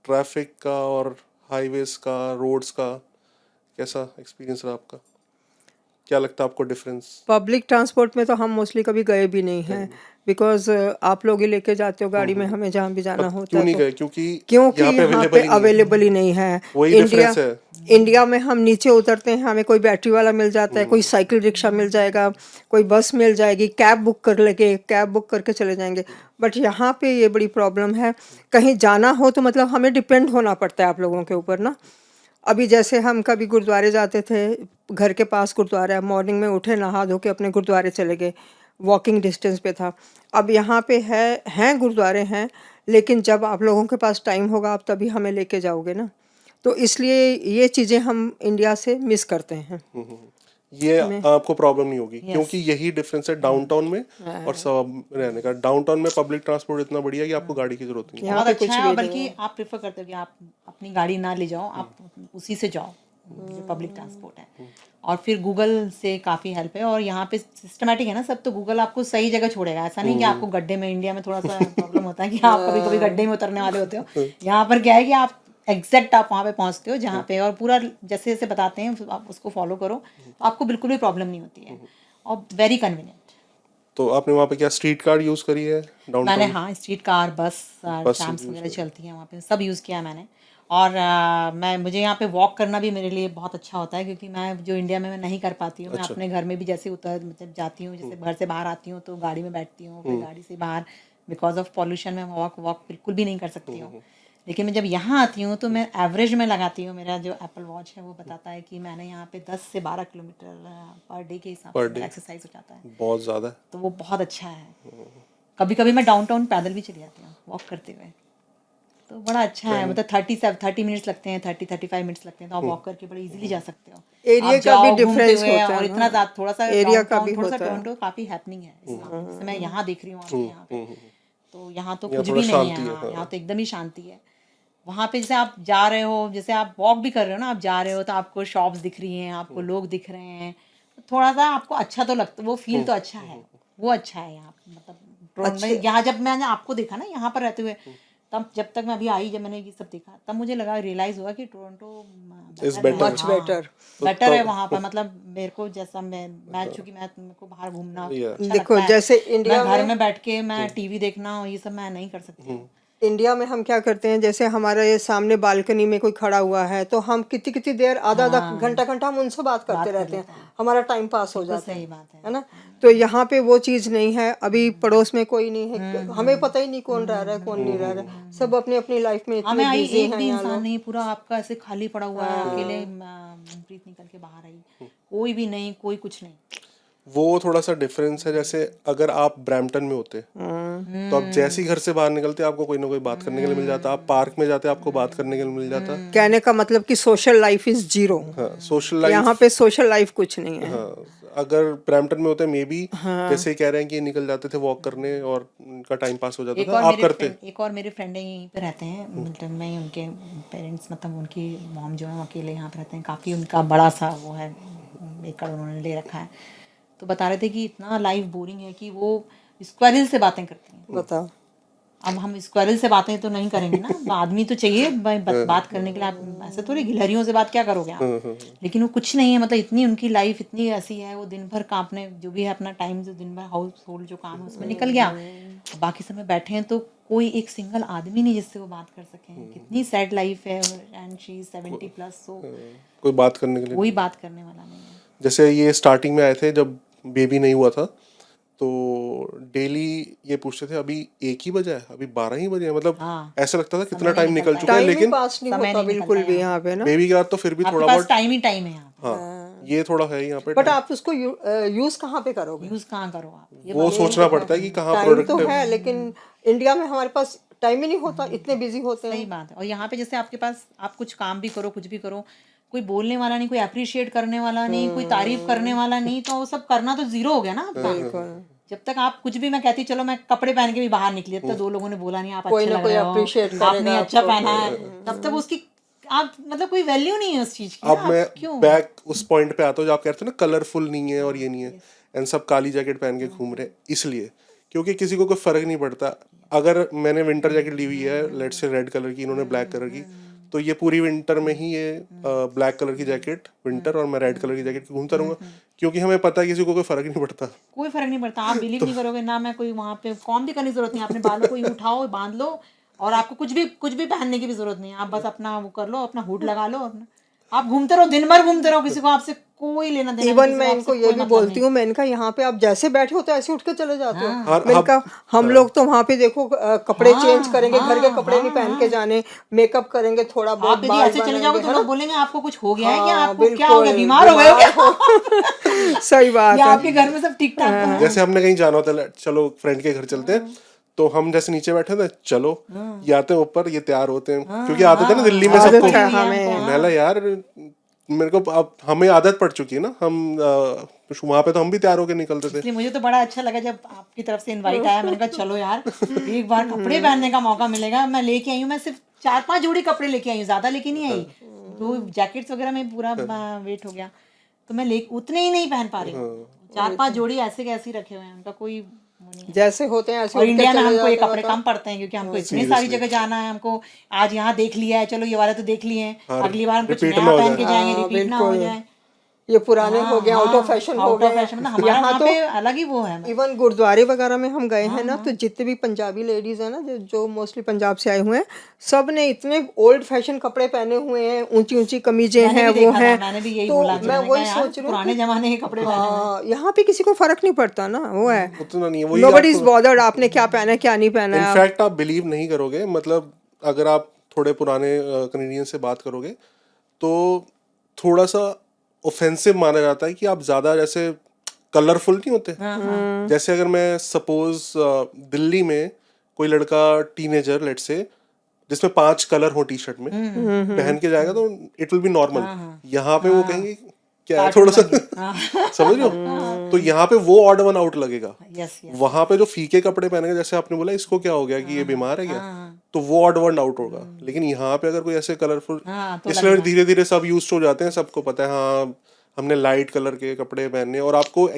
ट्रैफिक का और हाईवेज का, रोड्स का कैसा एक्सपीरियंस रहा आपका? क्या लगता है आपको डिफरेंस? पब्लिक ट्रांसपोर्ट में तो हम मोस्टली कभी गए भी नहीं हैं, बिकॉज आप लोग ही लेके जाते हो गाड़ी में हमें जहाँ भी जाना होता क्यों है नहीं तो गए? क्योंकि क्योंकि यहाँ पे यहाँ पे अवेलेबल ही नहीं है। अवेलेबल ही नहीं है। वही इंडिया डिफरेंस है। इंडिया में हम नीचे उतरते हैं, हमें कोई बैटरी वाला मिल जाता है, कोई साइकिल रिक्शा मिल जाएगा, कोई बस मिल जाएगी, कैब बुक कर लेके कैब बुक करके चले जाएंगे। बट यहाँ पे ये बड़ी प्रॉब्लम है, कहीं जाना हो तो मतलब हमें डिपेंड होना पड़ता है आप लोगों के ऊपर ना। अभी जैसे हम कभी गुरुद्वारे जाते थे, घर के पास गुरुद्वारा है, मॉर्निंग में उठे नहा धो के अपने गुरुद्वारे चले गए, वॉकिंग डिस्टेंस पे था। अब यहाँ पे हैं गुरुद्वारे हैं, लेकिन जब आप लोगों के पास टाइम होगा आप तभी हमें लेके जाओगे ना, तो इसलिए ये चीज़ें हम इंडिया से मिस करते हैं। ये आपको प्रॉब्लम नहीं होगी क्योंकि यही डिफरेंस है डाउनटाउन में और सब रहने का। डाउनटाउन में पब्लिक ट्रांसपोर्ट इतना बढ़िया है कि आपको गाड़ी की जरूरत नहीं है। बहुत अच्छा है। और बल्कि आप प्रेफर करते हो कि आप अपनी गाड़ी ना ले जाओ, आप उसी से जाओ जो पब्लिक ट्रांसपोर्ट है। और फिर गूगल से काफ़ी हेल्प है, और यहाँ पे सिस्टमेटिक है ना सब, तो गूगल आपको सही जगह छोड़ेगा। ऐसा नहीं कि आपको गड्ढे में, इंडिया में थोड़ा सा प्रॉब्लम होता है कि आप कभी कभी गड्ढे में उतरने वाले होते हो। यहाँ पर क्या है कि आप एग्जैक्ट आप वहाँ पे पहुँचते हो जहाँ पे, और पूरा जैसे जैसे बताते हैं आप उसको फॉलो करो, तो आपको बिल्कुल भी प्रॉब्लम नहीं होती है, और वेरी कन्वीनियंट। तो आपने वहाँ पे क्या स्ट्रीट कार यूज करी है डाउनटाउन? मैंने हाँ स्ट्रीट कार, बस ट्राम्स वगैरह चलती हैं वहाँ पे, सब यूज़ किया है मैंने। और मुझे यहाँ पे वॉक करना भी मेरे लिए बहुत अच्छा होता है, क्योंकि मैं जो इंडिया में मैं नहीं कर पाती हूँ। मैं अपने घर में भी जैसे मतलब जाती हूँ, जैसे घर से बाहर आती हूँ तो गाड़ी में बैठती हूँ, फिर गाड़ी से बाहर बिकॉज ऑफ पॉल्यूशन में वॉक बिल्कुल भी नहीं कर सकती हूँ। लेकिन मैं जब यहाँ आती हूँ तो मैं एवरेज में लगाती हूँ, मेरा जो एप्पल वॉच है वो बताता है कि मैंने यहाँ पे 10 से 12 किलोमीटर पर डे के हिसाब से एक्सरसाइज हो जाता है। बहुत ज़्यादा है। तो वो बहुत अच्छा है। कभी कभी मैं डाउनटाउन पैदल भी चली जाती हूँ वॉक करते हुए, तो बड़ा अच्छा है। मतलब 30 मिनट्स लगते हैं, 30-35 मिनट्स लगते हैं, तो आप वॉक करके बड़े इजीली जा सकते हो। एरिया आप का जाओ भी घूमते डिफरेंस हुए, होता है और ना। इतना ज़्यादा थोड़ा सा एरिया का भी थोड़ा सा होता है। टोरंटो काफ़ी हैपनिंग है इस मामले में। जैसे मैं यहाँ देख रही हूँ आपके यहाँ पे, तो यहाँ तो यहाँ कुछ थोड़ा भी नहीं शांति है। है, हाँ, यहाँ तो एकदम ही शांति है। वहाँ पे जैसे आप जा रहे हो, जैसे आप वॉक भी कर रहे हो ना, आप जा रहे हो तो आपको शॉप्स दिख रही हैं, आपको लोग दिख रहे हैं, तो थोड़ा सा आपको अच्छा तो लगता, वो फील तो अच्छा है, वो अच्छा है यहाँ। मतलब यहाँ जब मैंने आपको देखा ना यहाँ पर रहते हुए, तब जब तक मैं अभी आई, जब मैंने ये सब देखा, तब मुझे लगा, रियलाइज हुआ कि Toronto Is better. Much better. Better है वहाँ पर। मतलब मेरे को जैसा मैं चूंकि मेरे को बाहर घूमना अच्छा देखो, लगता है। जैसे इंडिया मैं घर में में बैठ के मैं टीवी देखना ये सब मैं नहीं कर सकती हूँ। इंडिया में हम क्या करते हैं, जैसे हमारे सामने बालकनी में कोई खड़ा हुआ है तो हम कितनी कितनी देर आधा आधा घंटा हम उनसे बात करते रहते हैं, हमारा टाइम पास हो जाता सही बात है ना। तो यहाँ पे वो चीज़ नहीं है। अभी पड़ोस में कोई नहीं है, हमें पता ही नहीं कौन रह रहा है कौन नहीं रह रहा है, सब अपनी अपनी लाइफ में हाँ, इतने मैं आई, बिजी एक हैं भी यहाँ इंसान लोग। नहीं, पूरा आपका ऐसे खाली पड़ा हुआ है, अकेले प्रीत निकल के बाहर आई, कोई भी नहीं, कोई कुछ नहीं। वो थोड़ा सा डिफरेंस है। जैसे अगर आप ब्रैम्पटन में होते तो आप जैसे ही घर से बाहर निकलते आपको कोई ना कोई बात करने के लिए मिल जाता। आप पार्क में जाते आपको बात करने के लिए मिल जाता। कहने का मतलब कि सोशल लाइफ इज जीरो। हाँ, सोशल लाइफ यहाँ पे सोशल लाइफ कुछ नहीं है। हाँ, अगर ब्रैम्पटन में होते मे बी जैसे ही कह रहे हैं कि निकल जाते थे वॉक करने और उनका टाइम पास हो जाता था। आप करते? एक और मेरे फ्रेंड यहीं पे रहते हैं मिल्टन में, उनके पेरेंट्स, मतलब उनकी मॉम जो है वो अकेले यहाँ पे रहते हैं। काफ़ी उनका बड़ा सा वो है, एकड़ उन्होंने ले रखा है। तो बता रहे थे कि इतना लाइफ बोरिंग है कि वो स्क्वायरल से बातें करती हैं। बताओ, अब हम स्क्वायरल से बातें तो नहीं करेंगे ना, आदमी तो चाहिए बात करने के लिए। आप ऐसे थोड़ी गिलहरियों से बात क्या करोगे आप। लेकिन वो कुछ नहीं है, मतलब इतनी उनकी लाइफ इतनी ऐसी है, वो दिन भर कांपने जो भी है अपना टाइम, जो दिन भर हाउस होल्ड जो काम है उसमें निकल गया, बाकी समय बैठे हैं, तो कोई एक सिंगल आदमी नहीं जिससे वो बात कर सके। कितनी सैड लाइफ है। एंड शी इज 70+, सो कोई बात करने के लिए कोई बात करने वाला नहीं है। जैसे ये स्टार्टिंग में आए थे जब बेबी नहीं हुआ था, तो डेली ये पूछते थे अभी 1 ही बजा है, अभी 12 ही बजे है। मतलब ऐसा लगता था कितना टाइम निकल चुका है। टाइम ही लेकिन पास नहीं होता बिल्कुल भी यहाँ पे ना। बेबी के बाद तो फिर भी थोड़ा बहुत टाइम ही टाइम है यहाँ पे। हाँ, ये थोड़ा है यहाँ पे। बट आप उसको यूज कहाँ पे करोगे? यूज कहाँ करो आप, ये वो सोचना पड़ता है कि कहाँ टाइम तो प्रोडक्टिव। है, लेकिन इंडिया में हमारे पास टाइम ही नहीं होता, इतने बिजी होते सही हैं। बात है। और यहाँ पे जैसे आपके पास आप कुछ काम भी करो, कुछ भी करो, कोई बोलने वाला नहीं, कोई अप्रिशिएट करने वाला नहीं, कोई तारीफ करने वाला नहीं, तो वो सब करना तो जीरो हो गया ना आपका। जब तक आप कुछ भी, मैं कहती चलो मैं कपड़े पहन के भी बाहर निकली, अब तो 2 लोगों ने बोला नहीं आप कोई अच्छे ना लग कोई रहे हो, appreciate आपने करेगा अच्छा आपको। पहना है, तब तक उसकी आप मतलब कोई वैल्यू नहीं है उस चीज की। अब ना, मैं आप क्यों? बैक उस पॉइंट पे आता हूँ जो आप कहते हो ना कलरफुल नहीं है और ये नहीं है, एंड सब काली जैकेट पहन के घूम रहे हैं, इसलिए क्योंकि किसी को कोई फर्क नहीं पड़ता। अगर मैंने विंटर जैकेट ली हुई है लेट्स से रेड कलर की, इन्होंने ब्लैक कलर की, तो ये पूरी विंटर में ही ये ब्लैक कलर की जैकेट विंटर और मैं रेड कलर की जैकेट घूमता रहूंगा, क्योंकि हमें पता है किसी को कोई फर्क नहीं पड़ता। कोई फर्क नहीं पड़ता। आप बिलीव नहीं करोगे ना, मैं कोई वहां पे कॉम भी करने की जरूरत नहीं, अपने बालों को यूं उठाओ, बांध लो, और आपको कुछ भी पहनने की भी जरूरत नहीं है। आप बस अपना वो कर लो, अपना हुड लगा लो, आप घूमते रहो, दिन भर घूमते रहो, किसी को आपसे कोई लेना देना नहीं, इवन किसी को मैं आपसे इनको ये कोई भी मतलब बोलती नहीं। हूँ, मैं इनका यहाँ पे आप जैसे बैठे हो तो ऐसे उठ के चले जाते हो। और मैंने कहा हम लोग तो वहाँ पे देखो कपड़े चेंज करेंगे, घर के कपड़े नहीं पहन के जाने, मेकअप करेंगे, थोड़ा बहुत आप यदि बाल ऐसे चले जाओगे बनाएंगे, तो है लोग ना। बोलेंगे आपको कुछ हो गया है क्या, हाँ, आपको क्या हो गया, बिल्कुल, बीमार हो गए हो क्या? सही बात या है। आपके घर में सब ठीक ठाक तो है? जैसे हमने कहीं जाना होता है, चलो फ्रेंड के घर चलते हैं, तो हम जैसे नीचे बैठे थे, चलो ये आते हैं ऊपर, ये तैयार होते हैं, क्योंकि आदत है ना दिल्ली में आदत सबको। है हमें। मैं यार मेरे को अब हमें आदत पड़ चुकी है ना, हम वहां पे तो हम भी तैयार होके निकलते थे। इसलिए मुझे तो बड़ा अच्छा लगा जब आपकी तरफ से इनवाइट आया, मैंने कहा चलो यार एक बार कपड़े पहनने का मौका मिलेगा। मैं लेके आई हूँ, मैं सिर्फ 4-5 जोड़ी कपड़े लेके आई हूँ, ज्यादा लेके नहीं आई। 2 जैकेट्स वगैरह में पूरा वेट हो गया, तो मैं ले उतने ही नहीं पहन पा रही हूँ। 4-5 जोड़ी ऐसे कैसे रखे हुए हैं, उनका कोई वो नहीं है। जैसे होते हैं ऐसे और उठ के इंडिया में चले हमको ये जाते कपड़े हो कम पड़ते हैं, क्योंकि हमको इतनी सारी जगह जाना है। हमको आज यहाँ देख लिया है, चलो ये वाले तो देख लिए हैं, अगली बार हम कुछ repeat नया ना हो पहन के जाए। जाएंगे, हाँ, रिपीट ना हो बिल्कुल। जाए। ये पुराने हो गए, आउट ऑफ फैशन हो आउट ऑफ गए। फैशन, मतलब हमारा यहाँ वहाँ तो पे अलग ही वो है। इवन गुरुद्वारे वगैरह में हम गए हैं ना, तो जितने भी पंजाबी लेडीज है ना, जो मोस्टली पंजाब से आए हुए हैं, सब ने इतने ओल्ड फैशन कपड़े पहने हुए हैं, ऊंची ऊंची कमीजें मैंने हैं, भी वो देखा था, हैं। मैंने भी यही तो बोला, मैं मैंने वही कहा यार सोच रही हूँ पुराने जमाने के कपड़े पहने हुए हैं। हाँ, यहाँ पे किसी को फर्क नहीं पड़ता ना, वो है, उतना नहीं है, वही नोबडी इज आपको बॉदर्ड आपने क्या पहना है क्या नहीं पहना है। इनफैक्ट आप बिलीव नहीं करोगे, मतलब अगर आप थोड़े पुराने कनेडियन से बात करोगे तो थोड़ा सा ऑफेंसिव माना जाता है कि आप ज्यादा जैसे कलरफुल नहीं होते। जैसे अगर मैं सपोज दिल्ली में कोई लड़का टीनेजर लेट से जिसमें 5 कलर हो टी शर्ट में पहन के जाएगा तो इट विल बी नॉर्मल। यहाँ पे वो कहेंगे क्या है थोड़ा सा समझ रहे हो, तो यहाँ पे वो ऑड वन आउट लगेगा। Yes yes. वहां पे जो फीके कपड़े पहनेंगे, जैसे आपने बोला इसको क्या हो गया कि ये बीमार है क्या, तो वो ऑड वन आउट होगा। लेकिन यहाँ पे अगर कोई ऐसे कलरफुल, तो इसलिए धीरे धीरे सब यूज हो जाते हैं, सबको पता है हाँ हमने लाइट कलर के कपड़े पहनने, और आपको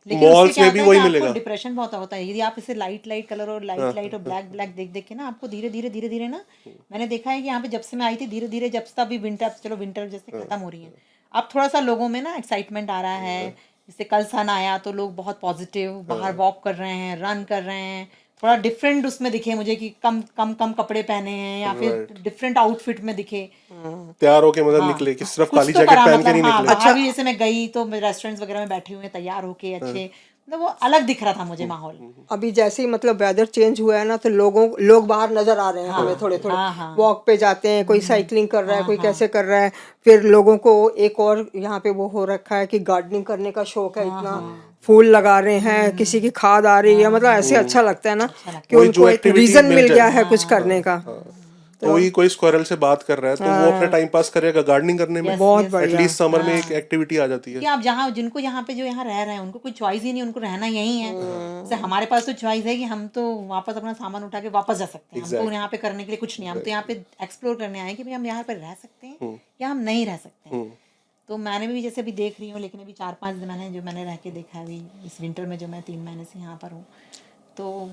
मॉल्स में भी वही मिलेगा। डिप्रेशन बहुत होता है यदि आप इसे लाइट कलर और लाइट और ब्लैक देख देख के ना, आपको धीरे धीरे ना, मैंने देखा है कि यहाँ पे जब से मैं आई थी धीरे धीरे, जब से अभी विंटर, चलो विंटर जैसे खत्म हो रही है, अब थोड़ा सा लोगों में ना एक्साइटमेंट आ रहा है। जैसे कल सन आया तो लोग बहुत पॉजिटिव बाहर वॉक कर रहे हैं, रन कर रहे हैं, थोड़ा डिफरेंट उसमें दिखे मुझे कि कम कपड़े पहने हैं, या फिर डिफरेंट आउटफिट में दिखे, तैयार होके मतलब निकले कि सिर्फ कुछ काली तो जैकेट करा, पहन के नहीं मतलब निकले। अच्छा भी जैसे मैं गई तो रेस्टोरेंट्स वगैरह में बैठे हुए हैं तैयार होके अच्छे, मतलब वो अलग दिख रहा था मुझे माहौल। अभी जैसे ही मतलब वेदर चेंज हुआ है ना, तो लोग बाहर नजर आ रहे हैं हमें, थोड़े थोड़े वॉक पे जाते हैं, कोई साइकिलिंग कर रहा है, कोई कैसे कर रहा है। फिर लोगों को एक और यहाँ पे वो हो रखा है कि गार्डनिंग करने का शौक है, इतना फूल लगा रहे हैं, किसी की खाद आ रही है, मतलब ऐसे अच्छा लगता है ना कि वही उनको जो एक activity रीजन मिल मिल जाए। गया है कुछ करने का। कोई स्क्वायरल से बात कर रहा है तो वो अपना टाइम पास करेगा गार्डनिंग करने में। बहुत एटलीस्ट समर में एक एक्टिविटी आ जाती है कि आप जहाँ जिनको यहाँ पे जो यहाँ रह रहे हैं उनको कोई चॉइस ही नहीं, उनको रहना यही है। जैसे हमारे पास तो चॉइस है कि हम तो वापस अपना सामान उठा के वापस जा सकते हैं, हमको यहाँ पे करने के लिए कुछ नहीं, हम तो यहाँ पे एक्सप्लोर करने आए कि भाई हम यहाँ पर रह सकते हैं या हम नहीं रह सकते हैं। तो मैंने भी जैसे अभी देख रही हूँ, लेकिन अभी 4-5 दिन जो मैंने रह के देखा है अभी इस विंटर में, जो मैं 3 महीने से यहाँ पर हूँ, तो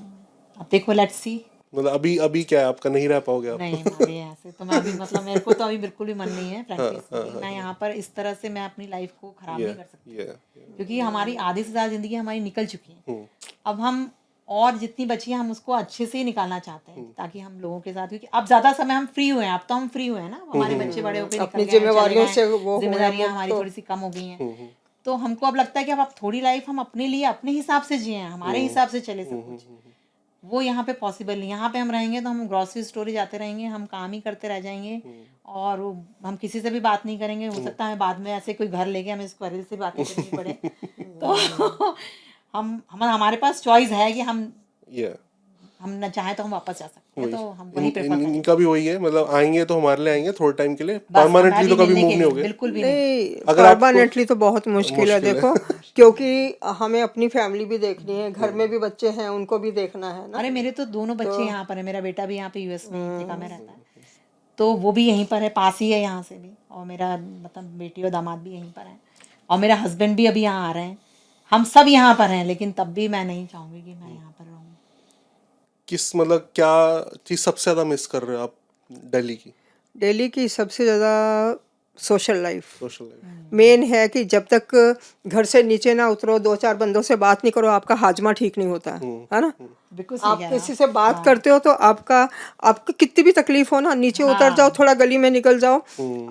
अब देखो लेट्स सी। मतलब अभी क्या है आपका, नहीं रह पाओगे आप? नहीं अभी ऐसे तो मैं अभी मतलब मेरे को तो अभी बिल्कुल भी मन नहीं है प्रैक्टिस। मैं यहाँ पर इस तरह से मैं अपनी लाइफ को खराब नहीं कर सकती, क्योंकि हमारी आधी से ज़्यादा ज़िंदगी हमारी निकल चुकी है। अब हम और जितनी बची है हम उसको अच्छे से ही निकालना चाहते हैं, ताकि हम लोगों के साथ, क्योंकि अब ज़्यादा समय हम फ्री हुए हैं, अब तो हम फ्री हुए हैं ना, हमारे बच्चे बड़े होकर अपनी जिम्मेवारियों से वो जिम्मेदारियाँ हमारी थोड़ी सी कम हो गई हैं, तो हमको अब लगता है कि अब थोड़ी लाइफ हम अपने लिए अपने हिसाब से जिए, हमारे हिसाब से चले सब कुछ। वो यहाँ पे पॉसिबल नहीं। यहाँ पे हम रहेंगे तो हम ग्रॉसरी स्टोर जाते रहेंगे, हम काम ही करते रह जाएंगे, और हम किसी से भी बात नहीं करेंगे। हो सकता है बाद में ऐसे कोई घर लेके हमें स्क्वायरल से बातें करनी पड़े। तो हमारे पास चॉइस है कि हम हम न चाहे तो हम वापस जा सकते हैं, तो हम वही प्रेफर करेंगे। इनका भी वही है, मतलब आएंगे तो हमारे लिए आएंगे थोड़े टाइम के लिए, बस परमानेंटली तो हमारी कभी मिलने मूव के नहीं लिए, होगे। बिल्कुल भी नहीं। नहीं, अगर आपको- परमानेंटली तो बहुत मुश्किल है, मुश्किल है। देखो क्योंकि हमें अपनी फैमिली भी देखनी है, घर में भी बच्चे हैं, उनको भी देखना है ना। अरे मेरे तो दोनों बच्चे यहाँ पर है, मेरा बेटा भी यहाँ पे यूएस में अमेरिका में रहता है, तो वो भी यहीं पर है, पास ही है यहाँ से भी, और मेरा मतलब बेटी और दामाद भी यहीं पर है, और मेरा हस्बैंड भी अभी यहाँ आ रहे हैं, हम सब यहाँ पर हैं, लेकिन तब भी मैं नहीं चाहूँगी कि मैं यहाँ पर रहूँ। किस मतलब क्या चीज सबसे ज्यादा मिस कर रहे हो आप दिल्ली की? दिल्ली की सबसे ज़्यादा social life social life. Main है कि जब तक घर से नीचे ना उतरो, 2-4 बंदों से बात नहीं करो, आपका हाजमा ठीक नहीं होता है ना। बिल्कुल आप किसी से बात करते हो तो आपको कितनी भी तकलीफ हो ना, नीचे उतर जाओ, थोड़ा गली में निकल जाओ,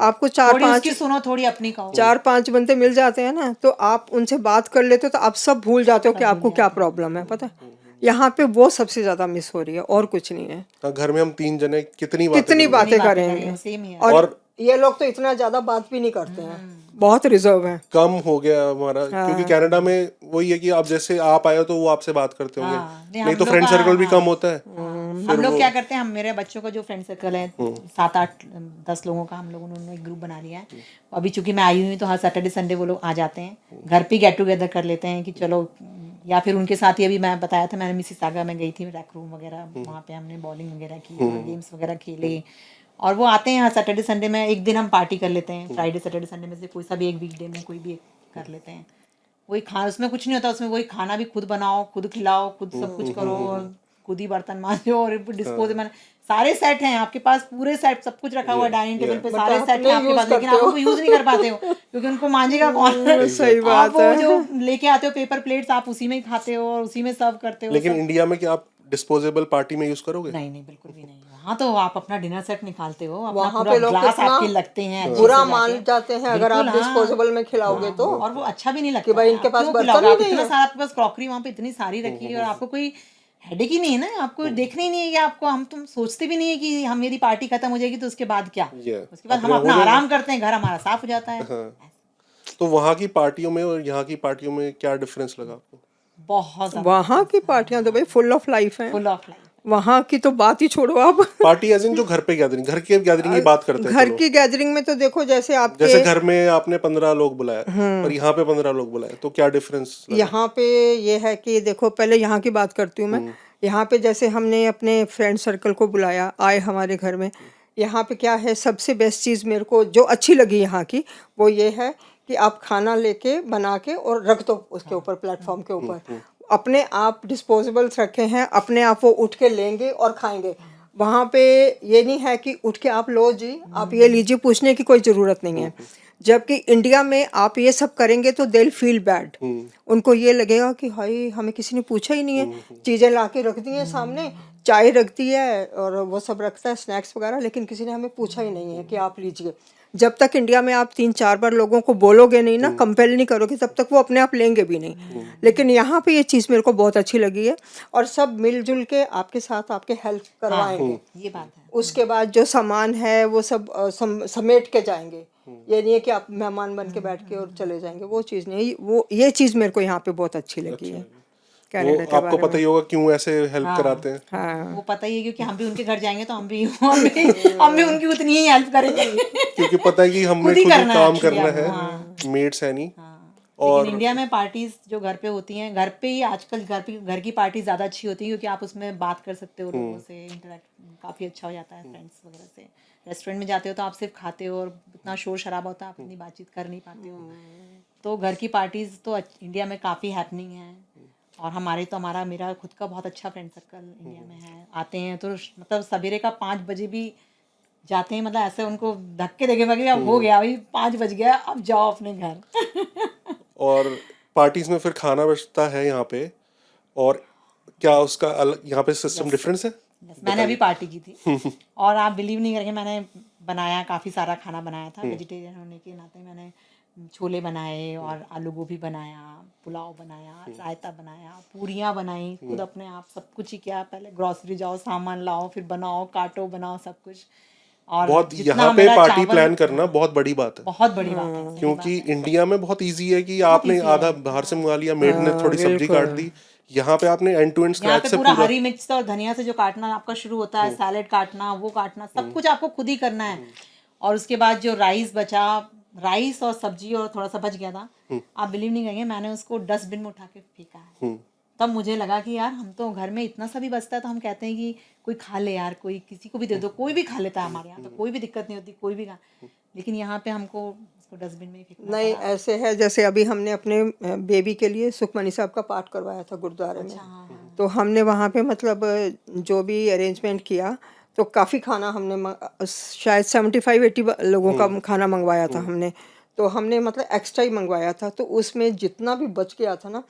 आपको थोड़ी उसकी सुनो, थोड़ी अपनी कहो। 4-5 बंदे मिल जाते हैं ना, तो आप उनसे बात कर लेते हो, तो आप सब भूल जाते हो कि आपको क्या प्रॉब्लम है, पता है। यहाँ पे वो सबसे ज्यादा मिस हो रही है, और कुछ नहीं है। हाँ, घर में हम 3 जने कितनी कितनी बातें करेंगे, करेंगे, सेम ही है। और ये लोग तो इतना ज्यादा बात भी नहीं करते हैं, बहुत रिजर्व है। कम हो गया हमारा, क्योंकि कनाडा में वही है कि आप जैसे आप आए हो तो वो आपसे बात करते होंगे, नहीं तो फ्रेंड सर्कल भी कम होता है। हम लोग क्या करते हैं, हम मेरे बच्चों का जो फ्रेंड सर्कल है 7-8-10 लोगों का, हम लोगों ने एक ग्रुप बना लिया है। अभी चूंकि मैं आई हुई तो हर सैटरडे संडे वो लोग आ जाते हैं, घर पे गेट टुगेदर कर लेते हैं कि चलो, या फिर उनके साथ ही अभी मैं बताया था, मैंने मिसिसागा में गई थी, रैक रूम वगैरह, वहाँ पे हमने बॉलिंग वगैरह की, गेम्स वगैरह खेले, और वो आते हैं यहाँ सैटरडे संडे में, एक दिन हम पार्टी कर लेते हैं, फ्राइडे सैटरडे संडे में से कोई सा भी एक वीकडे में कोई भी एक कर लेते हैं। वही उसमें कुछ नहीं होता, उसमें वही खाना भी खुद बनाओ, खुद खिलाओ, खुद सब कुछ करो, और खुद ही बर्तन मांजो, और डिस्पोजेबल सारे सेट हैं आपके पास, पूरे सेट सब कुछ रखा हुआ है डाइनिंग टेबल पे, सारे सेट हैं आपके पास, लेकिन आप उनको यूज नहीं कर पाते हो क्योंकि उनको मांजेगा कौन। सही बात आप वो जो लेके आते हो पेपर प्लेट्स, आप उसी में ही खाते हो और उसी में सर्व करते हो। लेकिन इंडिया में क्या आप डिस्पोजेबल पार्टी में यूज करोगे? नहीं नहीं, बिल्कुल भी नहीं। वहाँ तो आप अपना डिनर सेट निकालते हो, अपना वहाँ पूरा पे लोग ग्लास कितना आपके लगते हैं, अच्छे बुरा से मान जाके। जाते हैं अगर आप बिल्कुल, हाँ। डिस्पोजेबल में खिलाओगे तो, और वो अच्छा भी नहीं लगता कि भाई है। इनके आप पास क्यों बर्तन खिलाओगे? ही आप नहीं इतना है। सारा, आपके पास क्रॉकरी वहाँ पे इतनी सारी रखी है, और आपको कोई हेडेक ही नहीं है ना, आपको देखना ही नहीं है कि आपको, हम तुम सोचते भी नहीं है कि हम, मेरी पार्टी खत्म हो जाएगी तो उसके बाद क्या, उसके बाद हम अपना आराम करते हैं, घर हमारा साफ हो जाता है। तो वहाँ की पार्टियों में और यहाँ की पार्टियों में क्या डिफरेंस लगा आपको? बहुत ज्यादा वहाँ की पार्टियां तो भाई फुल ऑफ लाइफ हैं, फुल ऑफ लाइफ। वहाँ की तो बात ही छोड़ो आप। पार्टी एज इन जो घर पे गैदरिंग, घर की गैदरिंग की बात करते हैं, घर चलो। की गैदरिंग में तो देखो, जैसे आपके जैसे घर में आपने 15 लोग बुलाया और यहाँ पे 15 लोग बुलाए, तो क्या डिफरेंस लगा? यहाँ पे ये है कि देखो, पहले यहाँ की बात करती हूँ मैं। यहाँ पे जैसे हमने अपने फ्रेंड सर्कल को बुलाया, आए हमारे घर में, यहाँ पे क्या है, सबसे बेस्ट चीज़ मेरे को जो अच्छी लगी यहाँ की, वो ये है कि आप खाना लेके बना के और रख दो उसके ऊपर, प्लेटफॉर्म के ऊपर, अपने आप डिस्पोजेबल्स रखे हैं, अपने आप वो उठ के लेंगे और खाएंगे। वहाँ पे ये नहीं है कि उठ के आप लो जी, आप ये लीजिए, पूछने की कोई ज़रूरत नहीं है। जबकि इंडिया में आप ये सब करेंगे तो दे विल फील बैड, उनको ये लगेगा कि हाय हमें किसी ने पूछा ही नहीं है, चीज़ें ला के रख दी हैं सामने, चाय रख दी है और वो सब रखता है, स्नैक्स वगैरह, लेकिन किसी ने हमें पूछा ही नहीं है कि आप लीजिए। जब तक इंडिया में आप 3-4 बार लोगों को बोलोगे नहीं ना, कंपेल नहीं करोगे, तब तक वो अपने आप लेंगे भी नहीं। लेकिन यहाँ पे ये चीज़ मेरे को बहुत अच्छी लगी है, और सब मिलजुल के आपके साथ आपके हेल्प करवाएंगे। ये बात है। उसके बाद जो सामान है वो सब समेट के जाएंगे, ये नहीं है कि आप मेहमान बन के बैठ के और चले जाएंगे, वो चीज़ नहीं है। वो ये चीज़ मेरे को यहाँ पे बहुत अच्छी लगी है कनाडा के आपको बारे पता ही होगा क्यों ऐसे हेल्प कराते हैं। हाँ, वो पता ही है, क्योंकि हम भी उनके घर जाएंगे तो हम भी उनकी उतनी ही हेल्प करेंगे। क्योंकि पता है कि हमने खुद ही खुद ही करना है काम actually करना आपको, है, हाँ। मेड्स है नहीं। लेकिन इंडिया में पार्टीज जो घर पे होती हैं, घर पे ही आजकल घर की पार्टी ज़्यादा अच्छी होती है, क्योंकि आप उसमें बात कर सकते हो लोगों से, इंटरेक्ट काफ़ी अच्छा हो जाता है फ्रेंड्स वगैरह से। रेस्टोरेंट में जाते हो तो आप सिर्फ खाते हो और इतना शोर शराबा होता है, आप इतनी बातचीत कर नहीं पाते हो। तो घर की पार्टीज तो इंडिया में काफ़ी हैपनिंग है, और हमारा मेरा खुद का बहुत अच्छा फ्रेंड सर्कल इंडिया में है। आते हैं तो मतलब सवेरे का 5 बजे भी जाते हैं, मतलब ऐसे उनको धक्के देके भागे, अब हो गया भाई 5 बज गया, अब जाओ अपने घर। और पार्टीज में फिर खाना बचता है यहाँ पे, और क्या उसका अलग यहाँ पे सिस्टम डिफरेंस है? मैंने अभी पार्टी की थी और आप बिलीव नहीं करेंगे, मैंने बनाया, काफ़ी सारा खाना बनाया था। वेजिटेरियन होने के नाते मैंने छोले बनाए और आलू गोभी बनाया, पुलाव बनाया, रायता बनाया, पूरियाँ बनाई, खुद अपने आप सब कुछ ही किया। पहले ग्रॉसरी जाओ, सामान लाओ, फिर बनाओ, काटो, बनाओ, सब कुछ। और बहुत जितना यहाँ पे मेरा पार्टी चावल- प्लान करना बहुत बड़ी बात है, बहुत बड़ी बात है, सही क्योंकि बात है। इंडिया में बहुत इजी है कि आपने आधा बाहर से मंगा लिया, मेड ने थोड़ी सब्जी काट दी, यहाँ पे आपने एंड टू एंड यहाँ स्क्रैच पे से पूरा पूरा हरी मिर्च और धनिया से जो काटना आपका शुरू होता है, सैलेड काटना, वो काटना, सब कुछ आपको खुद ही करना है। और उसके बाद जो राइस बचा, राइस और सब्जी और थोड़ा सा बच गया था, आप बिलीव नहीं करेंगे, मैंने उसको डस्टबिन में उठा के फेंका है। तब मुझे लगा कि यार हम तो घर में इतना सा भी बचता है तो हम कहते हैं कि कोई खा ले यार, कोई किसी को भी दे दो, कोई भी खा लेता है हमारे यहाँ, तो कोई भी दिक्कत नहीं होती, कोई भी खा। लेकिन यहाँ पे हमको उसको डस्टबिन में ही फेंकना नहीं पड़ा। ऐसे है, जैसे अभी हमने अपने बेबी के लिए सुखमनी साहब का पाठ करवाया था गुरुद्वारे में, तो हमने वहाँ पे मतलब जो भी अरेंजमेंट किया, तो काफ़ी खाना हमने शायद 75-80 लोगों का खाना मंगवाया था हमने, तो हमने मतलब एक्स्ट्रा ही मंगवाया था। तो उसमें जितना भी बच गया था ना,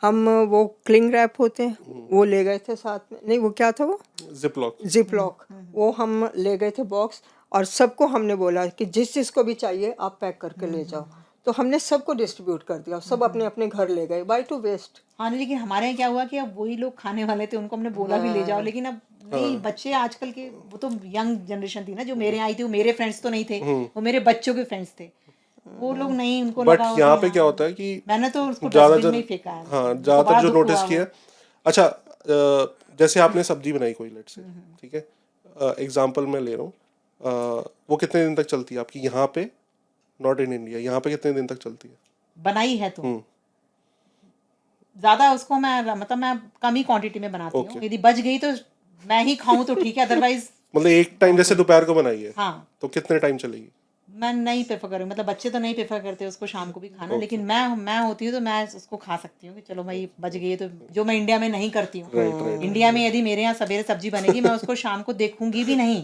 हम वो क्लिंग रैप होते हैं वो ले गए थे साथ में, नहीं वो क्या था वो जिप लॉक, वो हम ले गए थे बॉक्स, और सबको हमने बोला कि जिस जिस को भी चाहिए आप पैक करके ले जाओ। तो हमने सबको डिस्ट्रीब्यूट कर दिया, सब अपने अपने घर ले गए, बाय टू वेस्ट। हाँ नहीं, लेकिन हमारे यहाँ क्या हुआ कि अब वही लोग खाने वाले थे, उनको हमने बोला भी ले जाओ, लेकिन अब नहीं, बच्चे आजकल के, वो तो यंग जनरेशन थी ना जो मेरे यहाँ आई थी, वो मेरे फ्रेंड्स तो नहीं थे, वो मेरे बच्चों के फ्रेंड्स थे, वो लोग नहीं, उनको बट लगा यहाँ पे क्या होता है कि मैंने तो उसको ज्यादातर डस्टबिन में ही फेंका है। हाँ तो ज्यादातर बड़ा जो दुख नोटिस हुआ किया वो। अच्छा जैसे आपने सब्जी बनाई कोई, लेट से, ठीक है, एग्जांपल मैं ले रहा हूँ, वो कितने दिन तक चलती है आपकी यहाँ पे, नॉट इन इंडिया, यहाँ पे कितने दिन तक चलती है? बनाई है तो ज्यादा उसको मैं मतलब मैं कम ही क्वांटिटी में बनाती हूँ, यदि बच गई तो मैं ही खाऊं तो ठीक है, अदरवाइज मतलब एक टाइम जैसे दोपहर को बनाई है, हाँ तो कितने टाइम चलेगी? मैं नहीं प्रेफर करूँगी, मतलब बच्चे तो नहीं प्रेफर करते उसको शाम को भी खाना, लेकिन मैं होती हूँ तो मैं उसको खा सकती हूँ कि चलो भाई बच गई है, तो जो मैं इंडिया में नहीं करती हूँ। इंडिया में यदि मेरे यहाँ सवेरे सब्जी बनेगी, मैं उसको शाम को देखूंगी भी नहीं,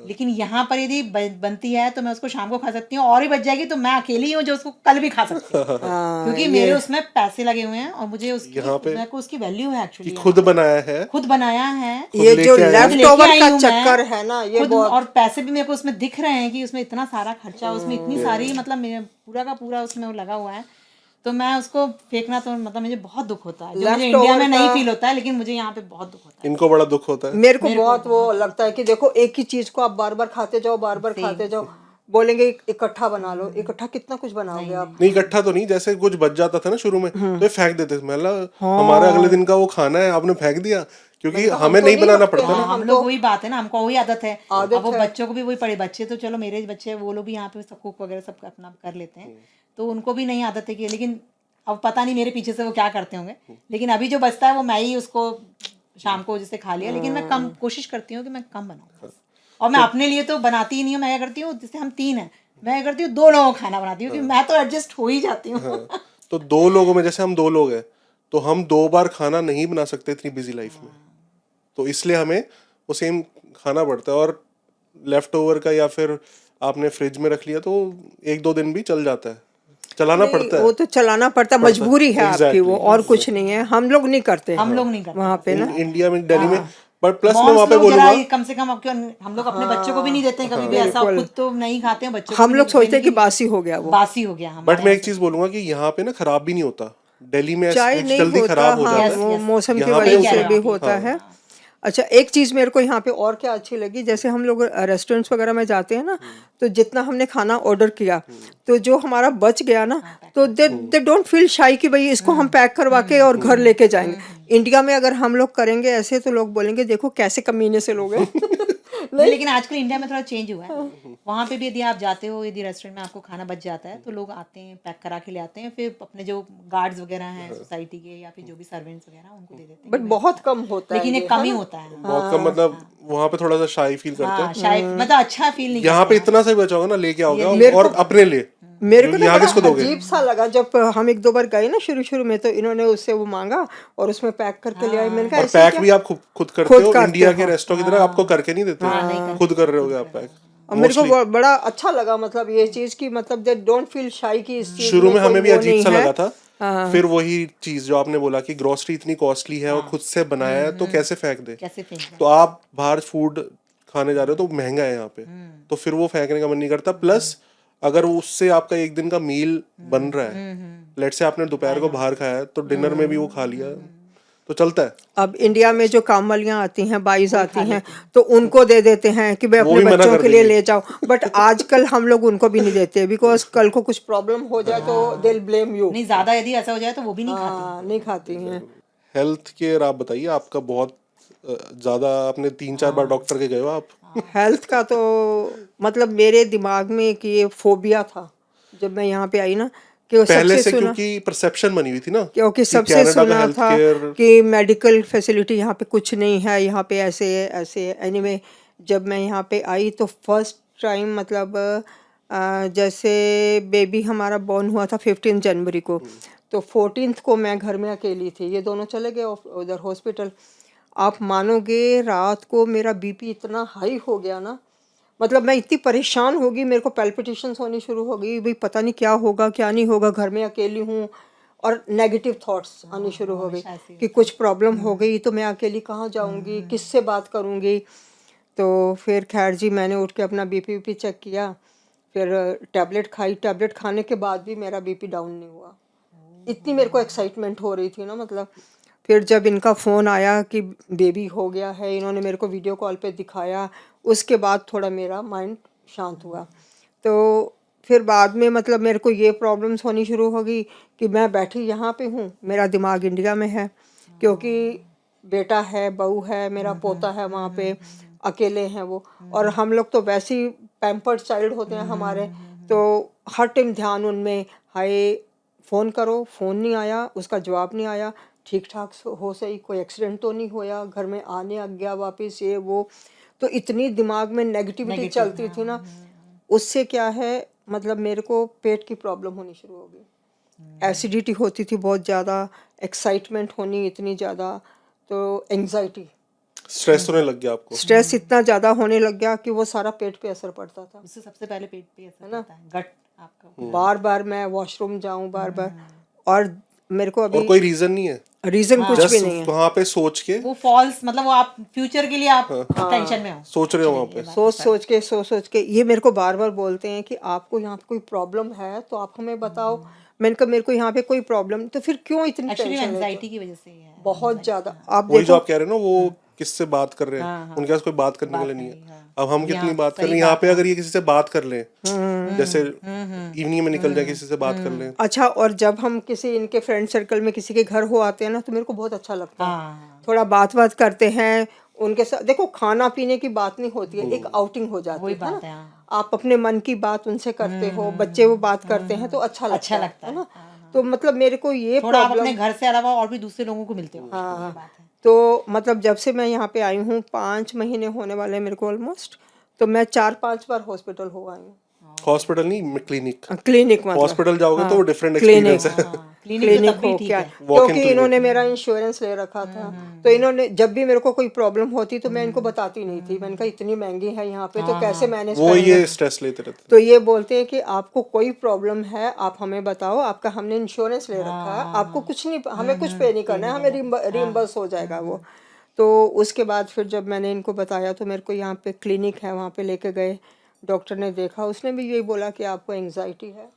लेकिन यहाँ पर यदि बनती है तो मैं उसको शाम को खा सकती हूँ, और भी बच जाएगी तो मैं अकेली हूँ जो उसको कल भी खा सकती हूँ, क्योंकि मेरे उसमें पैसे लगे हुए हैं और मुझे उसकी, मेरे को उसकी वैल्यू है एक्चुअली, खुद बनाया है, खुद बनाया है, ये जो लेफ्ट लेके ओवर आई का हूँ चक्कर मैं, है ना, ये खुद, बहुत, और पैसे भी मेरे को उसमें दिख रहे हैं कि उसमें इतना सारा खर्चा, उसमें इतनी सारी, मतलब मेरे पूरा का पूरा उसमें वो लगा हुआ है, तो मैं उसको फेंकना तो मतलब मुझे बहुत दुख होता है, जो मुझे इंडिया में नहीं फील होता है, लेकिन मुझे यहाँ पे बहुत दुख होता है। इनको बड़ा दुख होता है। मेरे को बहुत वो लगता है कि देखो एक ही चीज को आप बार बार खाते जाओ, बार बार खाते जाओ, बोलेंगे इकट्ठा बना लो, इकट्ठा कितना कुछ बनाओगे आप? नहीं इकट्ठा तो नहीं, जैसे कुछ बच जाता था ना शुरू में तो ये फेंक देते थे, मतलब हमारे अगले दिन का वो खाना है आपने फेंक दिया, क्योंकि हमें नहीं बनाना पड़ता ना। हम लोग वही बात है ना, हमको वही आदत है, अब वो बच्चों को भी वही पड़े, बच्चे तो चलो मेरे बच्चे वो लोग भी यहाँ पे सब कुक वगैरह सब अपना कर लेते हैं, तो उनको भी नहीं आदत है कि, लेकिन अब पता नहीं मेरे पीछे से वो क्या करते होंगे, लेकिन अभी जो बचता है वो मैं ही उसको शाम को जैसे खा लिया, लेकिन मैं कम कोशिश करती हूँ कि मैं कम बनाऊँ, और मैं अपने लिए तो बनाती ही नहीं हूँ, मैं क्या करती हूँ, जैसे हम 3 हैं, मैं क्या करती हूँ 2 लोगों का खाना बनाती हूँ, क्योंकि मैं तो एडजस्ट हो ही जाती हूँ। तो 2 लोगों में, जैसे हम 2 लोग हैं तो हम 2 बार खाना नहीं बना सकते इतनी बिजी लाइफ में, तो इसलिए हमें वो सेम खाना पड़ता है, और लेफ्ट ओवर का या फिर आपने फ्रिज में रख लिया तो 1-2 दिन भी चल जाता है, चलाना पड़ता है, वो तो चलाना पड़ता, मजबूरी है आपकी वो, और कुछ नहीं है, हम लोग नहीं करते, हम लोग नहीं करते वहाँ पे ना इंडिया में, दिल्ली में, बट प्लस मैं वहाँ पे लोग बोलूंगा जरा कम से कम हम लोग अपने बच्चों को भी नहीं देते हैं कभी भी ऐसा, खुद तो नहीं खाते हैं, बच्चों को हम भी लोग नहीं सोचते हैं कि देते, बासी हो गया वो, बासी हो गया हमारे बट मैं एक चीज बोलूंगा कि यहाँ पे ना खराब भी नहीं होता, दिल्ली में चाय नहीं जल्दी होता, खराब हो हाँ, जाता है, वो मौसम की यहाँ पे वजह से भी हाँ। होता है। अच्छा, एक चीज़ मेरे को यहाँ पे और क्या अच्छी लगी, जैसे हम लोग रेस्टोरेंट्स वगैरह में जाते हैं ना, तो जितना हमने खाना ऑर्डर किया, तो जो हमारा बच गया ना, तो दे डोंट फील शाई कि भाई इसको हम पैक करवा के और घर लेके जाएंगे। इंडिया में अगर हम लोग करेंगे ऐसे तो लोग बोलेंगे देखो कैसे कमीने से लोग हैं। नहीं, लेकिन आजकल इंडिया में थोड़ा चेंज हुआ है, वहाँ पे भी यदि आप जाते हो, यदि रेस्टोरेंट में आपको खाना बच जाता है तो लोग आते हैं, पैक करा के ले आते हैं, फिर अपने जो गार्ड्स वगैरह हैं सोसाइटी के या फिर जो भी सर्वेंट्स वगैरह उनको दे देते हैं, बट बहुत कम होता है, लेकिन ये कम ही होता है। बहुत कम, मतलब वहाँ पे थोड़ा सा शाई फील करते हैं, हाँ, शायद मतलब अच्छा फील नहीं यहाँ पे इतना सा ही बचा होगा ना लेके आओगे और अपने लिए, मेरे को ना यहाँ किसको बड़ा दोगे? अजीब सा लगा जब हम 1-2 बार गए ना शुरू में, तो इन्होंने उससे वो मांगा और उसमें पैक करके ले आए। मैंने कहा और ऐसे पैक क्या? भी आप खुद करते हो, इंडिया के रेस्टोरेंट की तरह आपको करके नहीं देते, खुद कर रहे होगे आप पैक। और मेरे को बड़ा अच्छा लगा, मतलब ये चीज की, मतलब दे डोंट फील शाई की इस चीज शुरू में हमें भी कोई वो अजीब नहीं सा है। लगा था, फिर वही चीज जो आपने बोला कि ग्रोसरी इतनी कॉस्टली है और खुद से बनाया है तो कैसे फेंक दे, कैसे फेंक दें। तो आप बाहर फूड खाने जा रहे हो तो महंगा है यहाँ पे, तो फिर वो फेंकने का मन नहीं करता। प्लस अगर उससे आपका एक दिन का मील बन रहा है, लेट से आपने दोपहर को बाहर खाया है तो डिनर में भी वो खा लिया तो चलता है। अब इंडिया में जो काम वालियाँ आती हैं, बाईज आती हैं, तो उनको दे देते हैं कि भाई वो अपने भी मना बच्चों कर के लिए देंगे। ले जाओ, बट आजकल हम लोग उनको भी नहीं देते, बिकॉज कल को कुछ प्रॉब्लम हो जाए तो दे विल ब्लेम यू। नहीं, ज्यादा यदि ऐसा हो जाए तो वो भी नहीं खाते। नहीं खाती हैं। हेल्थ केयर आप बताइए, आपका बहुत ज़्यादा, आपने 3-4 बार डॉक्टर के गए हो आप। हेल्थ का तो मतलब मेरे दिमाग में एक ये फोबिया था जब मैं यहाँ पे आई ना, कि वो पहले सबसे से सुना, क्योंकि परसेप्शन बनी हुई थी ना क्योंकि कि सबसे कनाडा का सुना हेल्थ था केयर। कि मेडिकल फैसिलिटी यहाँ पे कुछ नहीं है, यहाँ पे ऐसे है ऐसे है। एनीवे जब मैं यहाँ पे आई तो फर्स्ट टाइम मतलब जैसे बेबी हमारा बॉर्न हुआ था 15 जनवरी को, तो 14th को मैं घर में अकेली थी, ये दोनों चले गए उधर हॉस्पिटल। आप मानोगे रात को मेरा बीपी इतना हाई हो गया ना, मतलब मैं इतनी परेशान हो गई, मेरे को पैल्पिटेशंस होनी शुरू हो गई, भाई पता नहीं क्या होगा क्या नहीं होगा, घर में अकेली हूँ, और नेगेटिव थॉट्स आने शुरू हो गई कि कुछ प्रॉब्लम हो गई तो मैं अकेली कहाँ जाऊँगी, किससे बात करूँगी। तो फिर खैर जी मैंने उठ के अपना बीपी चेक किया, फिर टैबलेट खाई, टैबलेट खाने के बाद भी मेरा बीपी डाउन नहीं हुआ। इतनी मेरे को एक्साइटमेंट हो रही थी ना, मतलब फिर जब इनका फ़ोन आया कि बेबी हो गया है, इन्होंने मेरे को वीडियो कॉल पे दिखाया, उसके बाद थोड़ा मेरा माइंड शांत हुआ। तो फिर बाद में मतलब मेरे को ये प्रॉब्लम्स होनी शुरू हो गई कि मैं बैठी यहाँ पे हूँ, मेरा दिमाग इंडिया में है, क्योंकि बेटा है, बहू है, मेरा पोता है वहाँ पे, अकेले हैं वो, और हम लोग तो वैसे ही पैम्पर्ड चाइल्ड होते हैं हमारे, तो हर टाइम ध्यान उनमें, हाय फ़ोन करो, फ़ोन नहीं आया, उसका जवाब नहीं आया, ठीक ठाक हो सही, कोई एक्सीडेंट तो नहीं होया, घर में आने आ गया वापस, ये वो। तो इतनी दिमाग में नेगेटिविटी चलती थी ना, उससे क्या है मतलब मेरे को पेट की प्रॉब्लम होनी शुरू हो गई, एसिडिटी होती थी बहुत ज़्यादा, एक्साइटमेंट होनी इतनी ज़्यादा, तो एंग्जाइटी, स्ट्रेस होने लग गया आपको। स्ट्रेस इतना ज़्यादा होने लग गया कि वो सारा पेट पे असर पड़ता था। उससे सबसे पहले पेट पे असर पड़ता है, गट आपका। बार बार मैं वॉशरूम जाऊं बार बार, और मेरे को और अभी कोई रीजन नहीं है, रीज़न कुछ भी जस्ट नहीं है। वहाँ पे सोच के वो फॉल्स मतलब वो आप फ्यूचर के लिए आप टेंशन में हो। सोच रहे हो वहाँ पे। सोच के ये मेरे को बार बार बोलते हैं कि आपको यहाँ पे कोई प्रॉब्लम है तो आप हमें बताओ। मैंने कहा मेरे को यहाँ पे कोई प्रॉब्लम, तो फिर क्यों इतनी एक्चुअली टेंशन लेते एंजाइटी हो? की वजह से ही है। बहुत ज़्यादा। आप वही जो देखो आप कह रहे हो ना, वो किससे बात कर रहे हैं, उनके पास कोई बात करने के लिए नहीं है। अब हम कितनी बात कर रहे हैं यहाँ पे, अगर ये किसी से बात कर लें, जैसे इवनिंग में निकल जाए किसी से बात कर लें। अच्छा, और जब हम किसी इनके फ्रेंड सर्कल में किसी के घर हो आते हैं ना, तो मेरे को बहुत अच्छा लगता है, थोड़ा बात करते हैं उनके साथ। देखो खाना पीने की बात नहीं होती है, एक आउटिंग हो जाती है ना, आप अपने मन की बात उनसे करते हो, बच्चे वो बात करते हैं तो अच्छा लगता है ना। तो मतलब मेरे को ये थोड़ा आप प्रॉब्लम, अपने घर से अलावा और भी दूसरे लोगों को मिलते हो। ये बात है। तो मतलब जब से मैं यहाँ पे आई हूँ 5 महीने होने वाले हैं मेरे को ऑलमोस्ट, तो मैं 4-5 बार हॉस्पिटल हो आई हूँ। हॉस्पिटल नहीं, क्लिनिक। क्लिनिक मतलब हॉस्पिटल जाओगे तो वो डिफरेंट क्लिनिक, एक्सपीरियंस है। क्लिनिक हो क्या, क्योंकि इन्होंने मेरा इंश्योरेंस ले रखा था, तो इन्होंने जब भी मेरे को कोई प्रॉब्लम होती तो मैं इनको बताती नहीं थी, मैंने कहा इतनी महंगी है यहाँ पे तो कैसे मैनेज वो करेंगे। ये स्ट्रेस लेते रहते तो ये बोलते हैं कि आपको कोई प्रॉब्लम है आप हमें बताओ, आपका हमने इंश्योरेंस ले रखा है, आपको कुछ नहीं, हमें कुछ पे नहीं करना है, हमें रिम्बर्स हो जाएगा वो। तो उसके बाद फिर जब मैंने इनको बताया तो मेरे को यहाँ पे क्लिनिक है, वहाँ पे लेके गए, डॉक्टर ने देखा, उसने भी यही बोला कि आपको एंग्जाइटी है,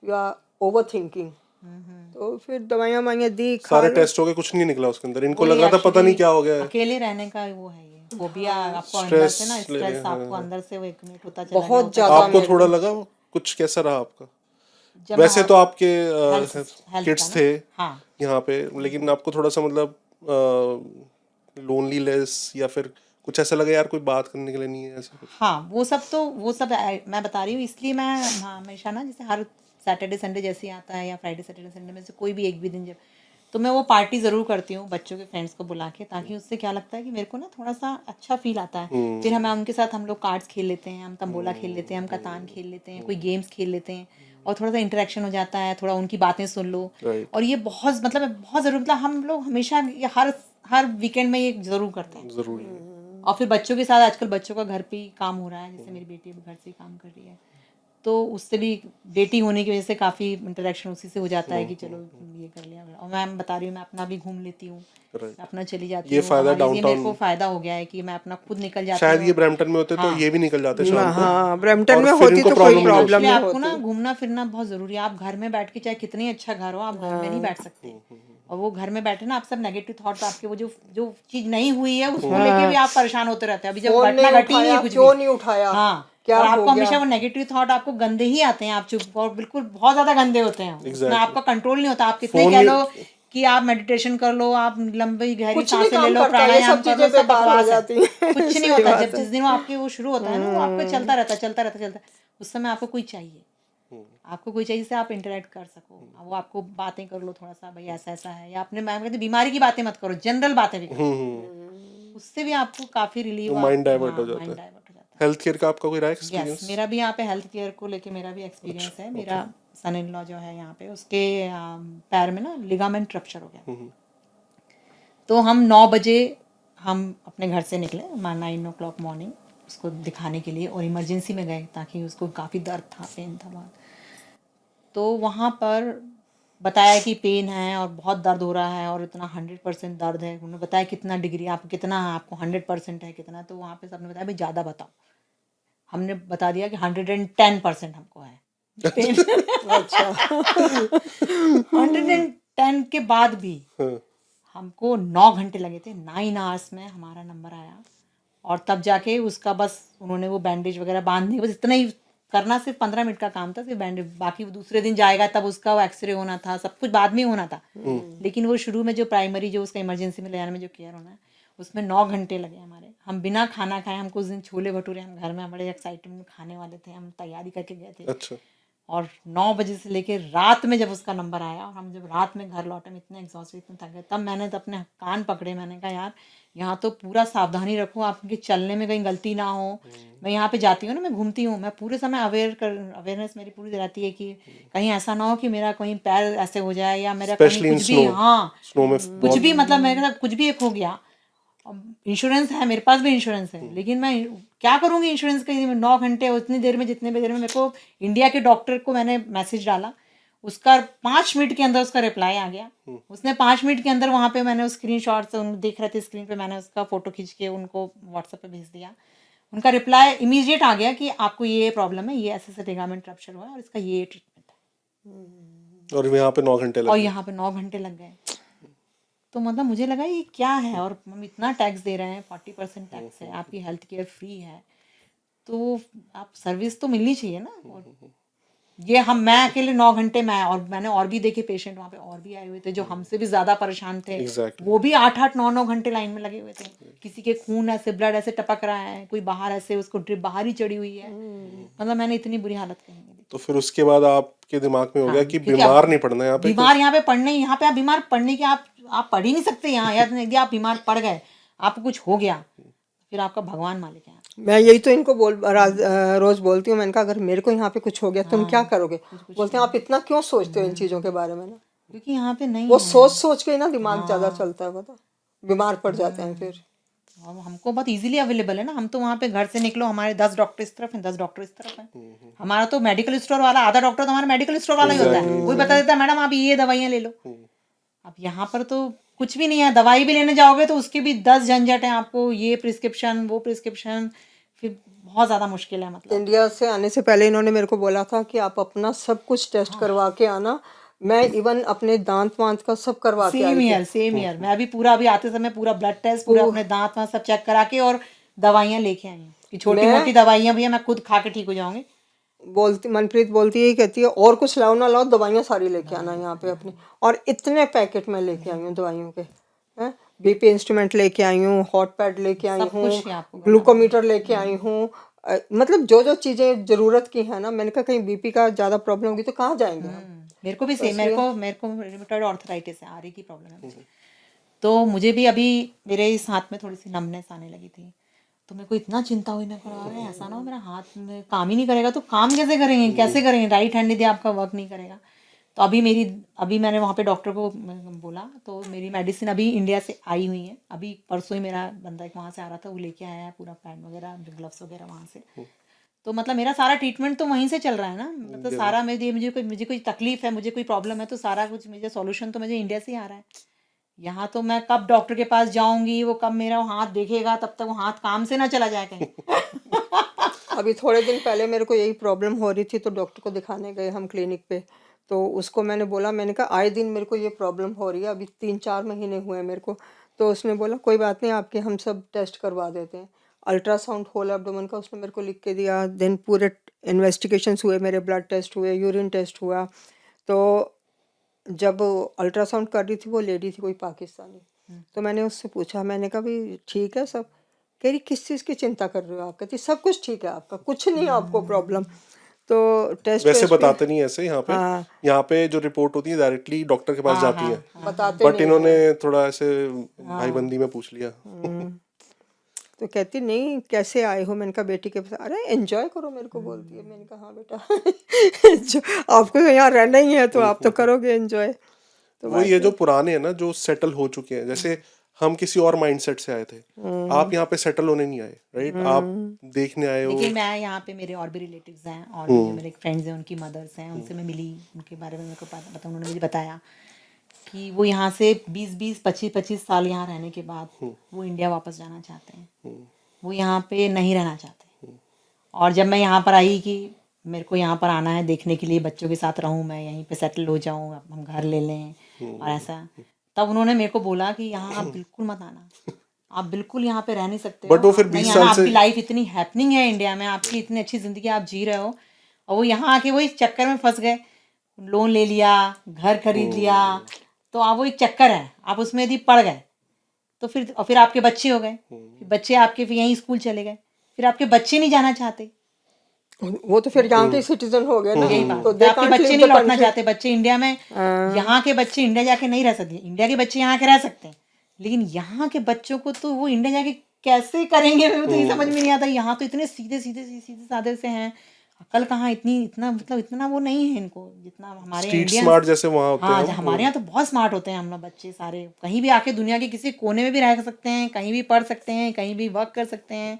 यू आर ओवर थिंकिंग। तो फिर दवाइयाँ वाइयाँ दी, खा सारे लो। टेस्ट हो गए, कुछ नहीं निकला उसके अंदर। इनको लग रहा था पता नहीं क्या हो गया है। अकेले रहने का वो है, ये फोबिया आपको अंदर से ना, स्ट्रेस आपको अंदर से वो एक्यूमुलेट होता चला गया। बहुत ज़्यादा आपको थोड़ा लगा कुछ, कैसा रहा आपका? वैसे तो आपके किड्स थे यहाँ पे, लेकिन आपको थोड़ा सा मतलब लोनलीनेस या फिर कुछ ऐसा लगा यार कोई बात करने के लिए नहीं है, ऐसा कुछ? हाँ, वो सब मैं बता रही हूँ, इसलिए मैं हमेशा ना, जैसे हर सैटरडे संडे जैसे ही आता है या फ्राइडे सैटरडे संडे में से कोई भी एक भी दिन, जब तो मैं वो पार्टी ज़रूर करती हूँ बच्चों के फ्रेंड्स को बुला के, ताकि उससे क्या लगता है कि मेरे को ना थोड़ा सा अच्छा फील आता है। फिर हम उनके साथ हम लोग कार्ड्स खेल लेते हैं, हम तंबोला खेल लेते हैं, हम कतान खेल लेते हैं, कोई गेम्स खेल लेते हैं, और थोड़ा सा इंटरेक्शन हो जाता है, थोड़ा उनकी बातें सुन लो। और ये बहुत मतलब बहुत ज़रूरी, मतलब हम लोग हमेशा हर वीकेंड में ये ज़रूर करते हैं, जरूरी। और फिर बच्चों के साथ आजकल बच्चों का घर पे ही काम हो रहा है, जैसे मेरी बेटी भी घर से ही काम कर रही है, तो उससे भी बेटी होने की वजह से काफ़ी इंटरेक्शन उसी से हो जाता है कि चलो ये कर लिया। और मैं बता रही हूँ, मैं अपना भी घूम लेती हूँ, अपना चली जाती हूँ। ये फायदा डाउनटाउन, मेरे को फायदा हो गया है कि मैं अपना खुद निकल जाती हूँ। शायद ये ब्रैम्पटन में होते तो ये भी निकल जाते शाम को। हाँ, ब्रैम्पटन में और फिर होती इनको तो कोई प्रॉब्लम प्रॉब्लम नहीं आपको होती। ना घूमना फिरना बहुत ज़रूरी है। आप घर में बैठ के, चाहे कितनी अच्छा घर हो, आप घर में नहीं बैठ सकते। और वो घर में बैठे ना, आप सब नेगेटिव थॉट्स, आपके वो जो चीज नहीं हुई है उसको लेके भी आप परेशान होते रहते हैं। अभी जब घटना घटी नहीं है, कुछ क्यों नहीं उठाया, हाँ, क्या और हो आपको गया? हमेशा वो नेगेटिव थॉट आपको गंदे ही आते हैं, आप चुप और बिल्कुल बहुत ज्यादा गंदे होते हैं, उसमें आपका कंट्रोल नहीं होता। आप कितने कह लो कि आप मेडिटेशन कर लो, आप लंबी गहरी कुछ नहीं सांसें ले काम लो, करता, ये प्राणायाम सब कर लो, चीजें सब बेकार हो बकवास है। जाती हैं। कुछ नहीं सही होता। बात जब है। जिस दिन वो आपके वो शुरू होता है ना, वो आपको चलता रहता है, चलता रहता, चलता है। उस समय आपको कोई चाहिए, आपको कोई चाहिए जिससे आप इंटरेक्ट कर सको, वो आपको बातें कर लो थोड़ा सा, भाई ऐसा ऐसा है, या अपने मैं कहती हूँ बीमारी की बातें मत करो, जनरल बातें भी करो, उससे भी आपको काफी रिलीव, माइंड डाइवर्ट हो माइंड जाता है। डाइवर्ट हो जाता है। हेल्थ केयर का आपका कोई रहा यस, एक्सपीरियंस? मेरा भी यहाँ पे हेल्थ केयर को लेके मेरा भी एक्सपीरियंस है। मेरा सन इन लॉ जो है यहाँ पे, उसके पैर में ना लिगामेंट रप्चर हो गया। तो हम 9 बजे हम अपने घर से निकले, 9 o'clock मॉर्निंग, उसको दिखाने के लिए, और इमरजेंसी में गए ताकि उसको काफ़ी दर्द था, पेन था बहुत। तो वहाँ पर बताया कि पेन है और बहुत दर्द हो रहा है और इतना 100% दर्द है। उन्होंने बताया कितना डिग्री आपको, कितना है आपको, 100% है कितना। तो वहाँ पे सबने बताया भाई ज़्यादा बताओ। हमने बता दिया कि 110% हमको है पेन। अच्छा। 110 के बाद भी हमको 9 घंटे लगे थे। 9 आवर्स में हमारा नंबर आया, और तब जाके उसका बस उन्होंने वो बैंडेज वगैरह बांधने, बस इतना ही करना, सिर्फ 15 मिनट का काम था, सिर्फ बैंडेज। बाकी वो दूसरे दिन जाएगा तब उसका वो एक्सरे होना था, सब कुछ बाद में होना था। लेकिन वो शुरू में जो प्राइमरी, जो उसका इमरजेंसी में ले जाने में जो केयर होना है, उसमें 9 घंटे लगे हमारे। हम बिना खाना खाए, हमको उस दिन छोले भटूरे हम घर में बड़े एक्साइटमेंट में खाने वाले थे, हम तैयारी करके गए थे। अच्छा। और 9 बजे से लेके रात में जब उसका नंबर आया, और हम जब रात में घर लौटे, हम इतने एग्जॉस्टेड, इतने थक गए, तब मैंने तो अपने कान पकड़े, मैंने कहा यार यहाँ तो पूरा सावधानी रखो, आपके चलने में कहीं गलती ना हो। मैं यहाँ पे जाती हूँ ना, मैं घूमती हूँ, मैं पूरे समय अवेयरनेस मेरी पूरी रहती है कि कहीं ऐसा ना हो कि मेरा कहीं पैर ऐसे हो जाए, या मेरा कहीं स्पेशली इन कुछ भी, स्नो, हाँ स्नो में कुछ भी, मतलब मेरे साथ कुछ भी एक हो गया। इंश्योरेंस है, मेरे पास भी इंश्योरेंस है, लेकिन मैं क्या करूँगी इंश्योरेंस के लिए? 9 घंटे, उतनी देर में, जितने देर में मेरे को इंडिया के डॉक्टर को मैंने मैसेज डाला, उसका 5 मिनट के अंदर उसका रिप्लाई आ गया। उसने 5 मिनट के अंदर, वहाँ पे मैंने उस स्क्रीन शॉट से देख रहे थे स्क्रीन पे, मैंने उसका फोटो खींच के उनको व्हाट्सएप पे भेज दिया। उनका रिप्लाई इमीडिएट आ गया कि आपको ये प्रॉब्लम है, ये ऐसे ऐसे लिगामेंट रप्चर हुआ है और इसका ये ट्रीटमेंट है। और यहाँ पे 9 घंटे और लगे। यहाँ पे 9 घंटे लग गए। तो मतलब मुझे लगा ये क्या है, और हम इतना टैक्स दे रहे हैं, 40% टैक्स है, आपकी हेल्थ केयर फ्री है, तो आप सर्विस तो मिलनी चाहिए ना। और ये मैं अकेले 9 घंटे में, और मैंने और भी देखे पेशेंट वहाँ पे, और भी आए हुए थे जो हमसे भी ज़्यादा परेशान थे। Exactly. वो भी 8-8, 9-9 घंटे लाइन में लगे हुए थे। किसी के खून ऐसे, ब्लड ऐसे टपक रहा है, कोई बाहर ऐसे उसको ड्रिप बाहर ही चढ़ी हुई है। मतलब मैंने इतनी बुरी हालत कहीं नहीं देखी। तो फिर उसके बाद आपके दिमाग में हो गया कि क्योंकि बीमार अब नहीं पड़ना है यहाँ पे। बीमार यहाँ पे पढ़ने, यहाँ पे आप बीमार पढ़ने के, आप पढ़ ही नहीं सकते यहाँ। यदि आप बीमार पड़ गए, आपको कुछ हो गया, फिर आपका भगवान मालिक है। मैं यही तो इनको रोज बोलती हूँ, मैंने कहा अगर मेरे को यहाँ पे कुछ हो गया तुम क्या करोगे? बोलते हैं आप इतना क्यों सोचते हो इन चीजों के बारे में ना। क्योंकि यहाँ पे नहीं वो है। सोच सोच के ही ना दिमाग ज्यादा चलता है, पता, बीमार पड़ जाते हैं फिर। और हमको बहुत इजीली अवेलेबल है ना। हम तो वहाँ पे घर से निकलो, हमारे 10 डॉक्टर इस तरफ हैं, 10 डॉक्टर इस तरफ हैं। हमारा तो मेडिकल स्टोर वाला, आधा डॉक्टर तो हमारा मेडिकल स्टोर वाला ही होता है। कोई बता देता है मैडम आप ये दवाइयाँ ले लो। अब यहाँ पर तो कुछ भी नहीं है। दवाई भी लेने जाओगे तो उसकी भी 10 झंझट है, आपको ये प्रिस्क्रिप्शन, वो प्रिस्क्रिप्शन, फिर बहुत ज़्यादा मुश्किल है। मतलब इंडिया से आने से पहले इन्होंने मेरे को बोला था कि आप अपना सब कुछ टेस्ट करवा के आना। मैं इवन अपने दांत वांत का सब करवा के आई थी। सेम ईयर मैं भी पूरा, अभी आते समय पूरा ब्लड टेस्ट, पूरा अपने दांत वांत सब चेक करा के, और दवाइयाँ लेके आई हूँ कि छोटी मोटी दवाइयाँ भी है, मैं खुद खा के ठीक हो जाऊंगी। बोलती मनप्रीत बोलती है, कहती है और कुछ लाओ ना लाओ, दवाइयाँ सारी लेके आना यहाँ पे अपनी। और इतने पैकेट में लेके आई हूँ दवाइयों के, हैं, बीपी इंस्ट्रूमेंट लेके आई हूँ, हॉट पैड लेके आई सब हूँ, कुछ ही आपको ग्लूकोमीटर लेके आई हूँ। मतलब जो जो चीजें जरूरत की है ना। मैंने कहा कहीं बीपी का ज्यादा प्रॉब्लम होगी तो कहाँ जाएंगे हम। मेरे को भी सेम, मेरे को रिमेटॉइड आर्थराइटिस है, आरी की प्रॉब्लम है मुझे। तो मुझे भी अभी मेरे इस हाथ में थोड़ी सी नमनेस आने लगी थी, तो मेरे को इतना चिंता हुई। मैं कहा अरे ऐसा ना हो मेरा हाथ में काम ही नहीं करेगा, तो काम कैसे करेंगे, कैसे करेंगे, राइट हैंड यदि आपका वर्क नहीं करेगा। तो अभी मैंने वहाँ पे डॉक्टर को बोला, तो मेरी मेडिसिन अभी इंडिया से आई हुई है। अभी परसों ही मेरा बंदा एक वहाँ से आ रहा था, वो लेके आया है पूरा पैड वगैरह, ग्लव्स वगैरह वहाँ से। तो मतलब मेरा सारा ट्रीटमेंट तो वहीं से चल रहा है ना। मतलब सारा मुझे कोई तकलीफ है, मुझे कोई प्रॉब्लम है, तो सारा कुछ मुझे सॉल्यूशन तो मुझे इंडिया से ही आ रहा है। यहाँ तो मैं कब डॉक्टर के पास जाऊंगी, वो कब मेरा हाथ देखेगा, तब तक वो हाथ काम से ना चला जाए कहीं। अभी थोड़े दिन पहले मेरे को यही प्रॉब्लम हो रही थी, तो डॉक्टर को दिखाने गए हम क्लिनिक पे। तो उसको मैंने बोला, मैंने कहा आए दिन मेरे को ये प्रॉब्लम हो रही है, अभी 3-4 महीने हुए हैं मेरे को। तो उसने बोला कोई बात नहीं, आपके हम सब टेस्ट करवा देते हैं। अल्ट्रासाउंड होल एब्डोमेन का उसने मेरे को लिख के दिया। देन पूरे इन्वेस्टिगेशंस हुए, मेरे ब्लड टेस्ट हुए, यूरिन टेस्ट हुआ। तो जब अल्ट्रासाउंड कर रही थी वो लेडी थी कोई पाकिस्तानी, तो मैंने उससे पूछा, मैंने कहा भी ठीक है सब? कह रही किस चीज़ की चिंता कर रहे हो आप? कहती सब कुछ ठीक है आपका, कुछ नहीं है आपको प्रॉब्लम। तो टेस्ट वैसे वेस्ट भी बताते नहीं ऐसे यहाँ पे। हाँ। यहाँ पे जो रिपोर्ट होती है डायरेक्टली डॉक्टर के पास जाती है, बताते बट नहीं इन्होंने थोड़ा ऐसे भाईबंदी में पूछ लिया। तो कहती नहीं कैसे आए हो? मैंने कहा बेटी के पास। अरे एंजॉय करो मेरे को बोलती है। मैंने कहा हाँ बेटा जो आपको तो यहाँ रहना ही है तो आप तो करोगे एंजॉय। तो वो ये जो पुराने हैं ना, जो सेटल हो चुके हैं, जैसे हम किसी और माइंडसेट से आए थे, आप यहाँ पे सेटल होने नहीं आए, राइट? आप देखने आए हो। लेकिन मैं यहाँ पे मेरे और भी रिलेटिव्स हैं और भी जो मेरे फ्रेंड्स हैं उनकी मदर्स हैं, उनसे मैं मिली, उनके बारे में मेरे को पता, उन्होंने मुझे बताया कि वो यहाँ से 20-20 25-25 साल यहाँ रहने के बाद वो इंडिया वापस जाना चाहते हैं, वो यहाँ पे नहीं रहना चाहते। और जब मैं यहाँ पर आई कि मेरे को यहाँ पर आना है देखने के लिए, बच्चों के साथ रहूँ, मैं यहीं पे सेटल हो जाऊँ, हम घर ले लें और ऐसा, तब उन्होंने मेरे को बोला कि यहाँ आप बिल्कुल मत आना, आप बिल्कुल यहाँ पे रह नहीं सकते But वो फिर आप 20 नहीं साल आना, से- आपकी लाइफ इतनी हैपनिंग है इंडिया में, आपकी इतनी अच्छी ज़िंदगी आप जी रहे हो, और वो यहाँ आके वो इस चक्कर में फंस गए, लोन ले लिया, घर खरीद लिया, तो आप वो एक चक्कर है, आप उसमें यदि पड़ गए तो फिर आपके बच्चे हो गए, फिर बच्चे आपके फिर यहीं स्कूल चले गए, फिर आपके बच्चे नहीं जाना चाहते, वो तो फिर यहाँ के सिटीजन हो गए ना, यही बात, तो तो they आपके can't बच्चे leave नहीं the लौटना country। चाहते, बच्चे इंडिया में, यहाँ के बच्चे इंडिया जाके नहीं रह सकते, इंडिया के बच्चे यहाँ के रह सकते हैं, लेकिन यहाँ के बच्चों को तो वो इंडिया जाके कैसे करेंगे, मेरे को तो ये समझ में नहीं आता। यहाँ तो इतने सीधे सीधे सीधे साधे से हैं, अकल कहाँ, इतना मतलब इतना वो नहीं है इनको जितना हमारे स्ट्रीट इंडियन। स्मार्ट जैसे वहाँ होते हाँ, हैं। हमारे यहाँ तो बहुत स्मार्ट होते हैं हम लोग बच्चे सारे, कहीं भी आके दुनिया के किसी कोने में भी रह सकते हैं, कहीं भी पढ़ सकते हैं, कहीं भी वर्क कर सकते हैं,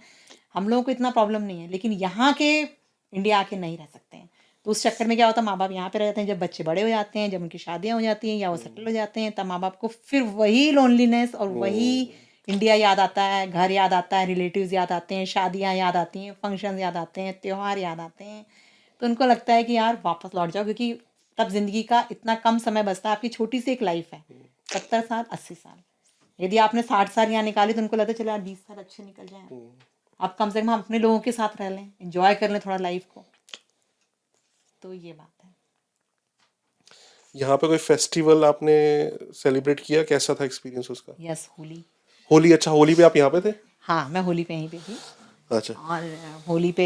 हम लोगों को इतना प्रॉब्लम नहीं है, लेकिन यहाँ के इंडिया आके नहीं रह सकते हैं। तो उस चक्कर में क्या होता है, माँ बाप यहाँ पे रहते हैं, जब बच्चे बड़े हो जाते हैं, जब उनकी शादियाँ हो जाती हैं या वो सेटल हो जाते हैं, तब माँ बाप को फिर वही लोनलीनेस और वही इंडिया याद आता है, घर याद आता है, रिलेटिव्स याद आते हैं, शादियाँ याद आती हैं, फंक्शन याद आते हैं, त्यौहार याद आते हैं, तो उनको लगता है कि यार वापस लौट जाओ, क्योंकि तब ज़िंदगी का इतना कम समय बचता है, आपकी छोटी सी एक लाइफ है, 70 साल 80 साल, यदि आपने 60 साल यहाँ निकाली तो उनको लगता है चलो यार 20 साल अच्छे निकल जाएं, आप कम से कम अपने लोगों के साथ रह लें, एंजॉय कर लें थोड़ा लाइफ को। तो ये बात है। यहाँ पे कोई फेस्टिवल आपने सेलिब्रेट किया, कैसा था एक्सपीरियंस उसका? यस, होली। होली, अच्छा होली पे आप यहाँ पे थे? हाँ, मैं होली पे यहीं पे थी, अच्छा। और होली पे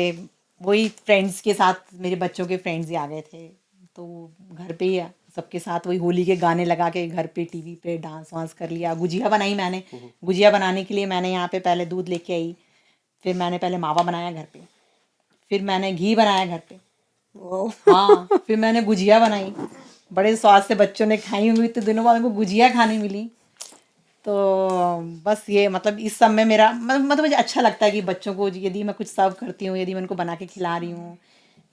वही फ्रेंड्स के साथ, मेरे बच्चों के फ्रेंड्स ही आ गए थे, तो घर पे ही सबके साथ वही होली के गाने लगा के घर पे टीवी पे डांस वांस कर लिया। गुजिया बनाई मैंने, गुजिया बनाने के लिए मैंने यहाँ पे पहले दूध लेके आई, फिर मैंने पहले मावा बनाया घर पे, फिर मैंने घी बनाया घर पे, हाँ, फिर मैंने गुजिया बनाई, बड़े स्वाद से बच्चों ने खाई हुई, तो दिनों बाद उनको गुजिया खाने मिली। तो बस ये मतलब इस सब में मेरा मतलब मुझे अच्छा लगता है कि बच्चों को यदि मैं कुछ सर्व करती हूँ, यदि मैं उनको बना के खिला रही हूँ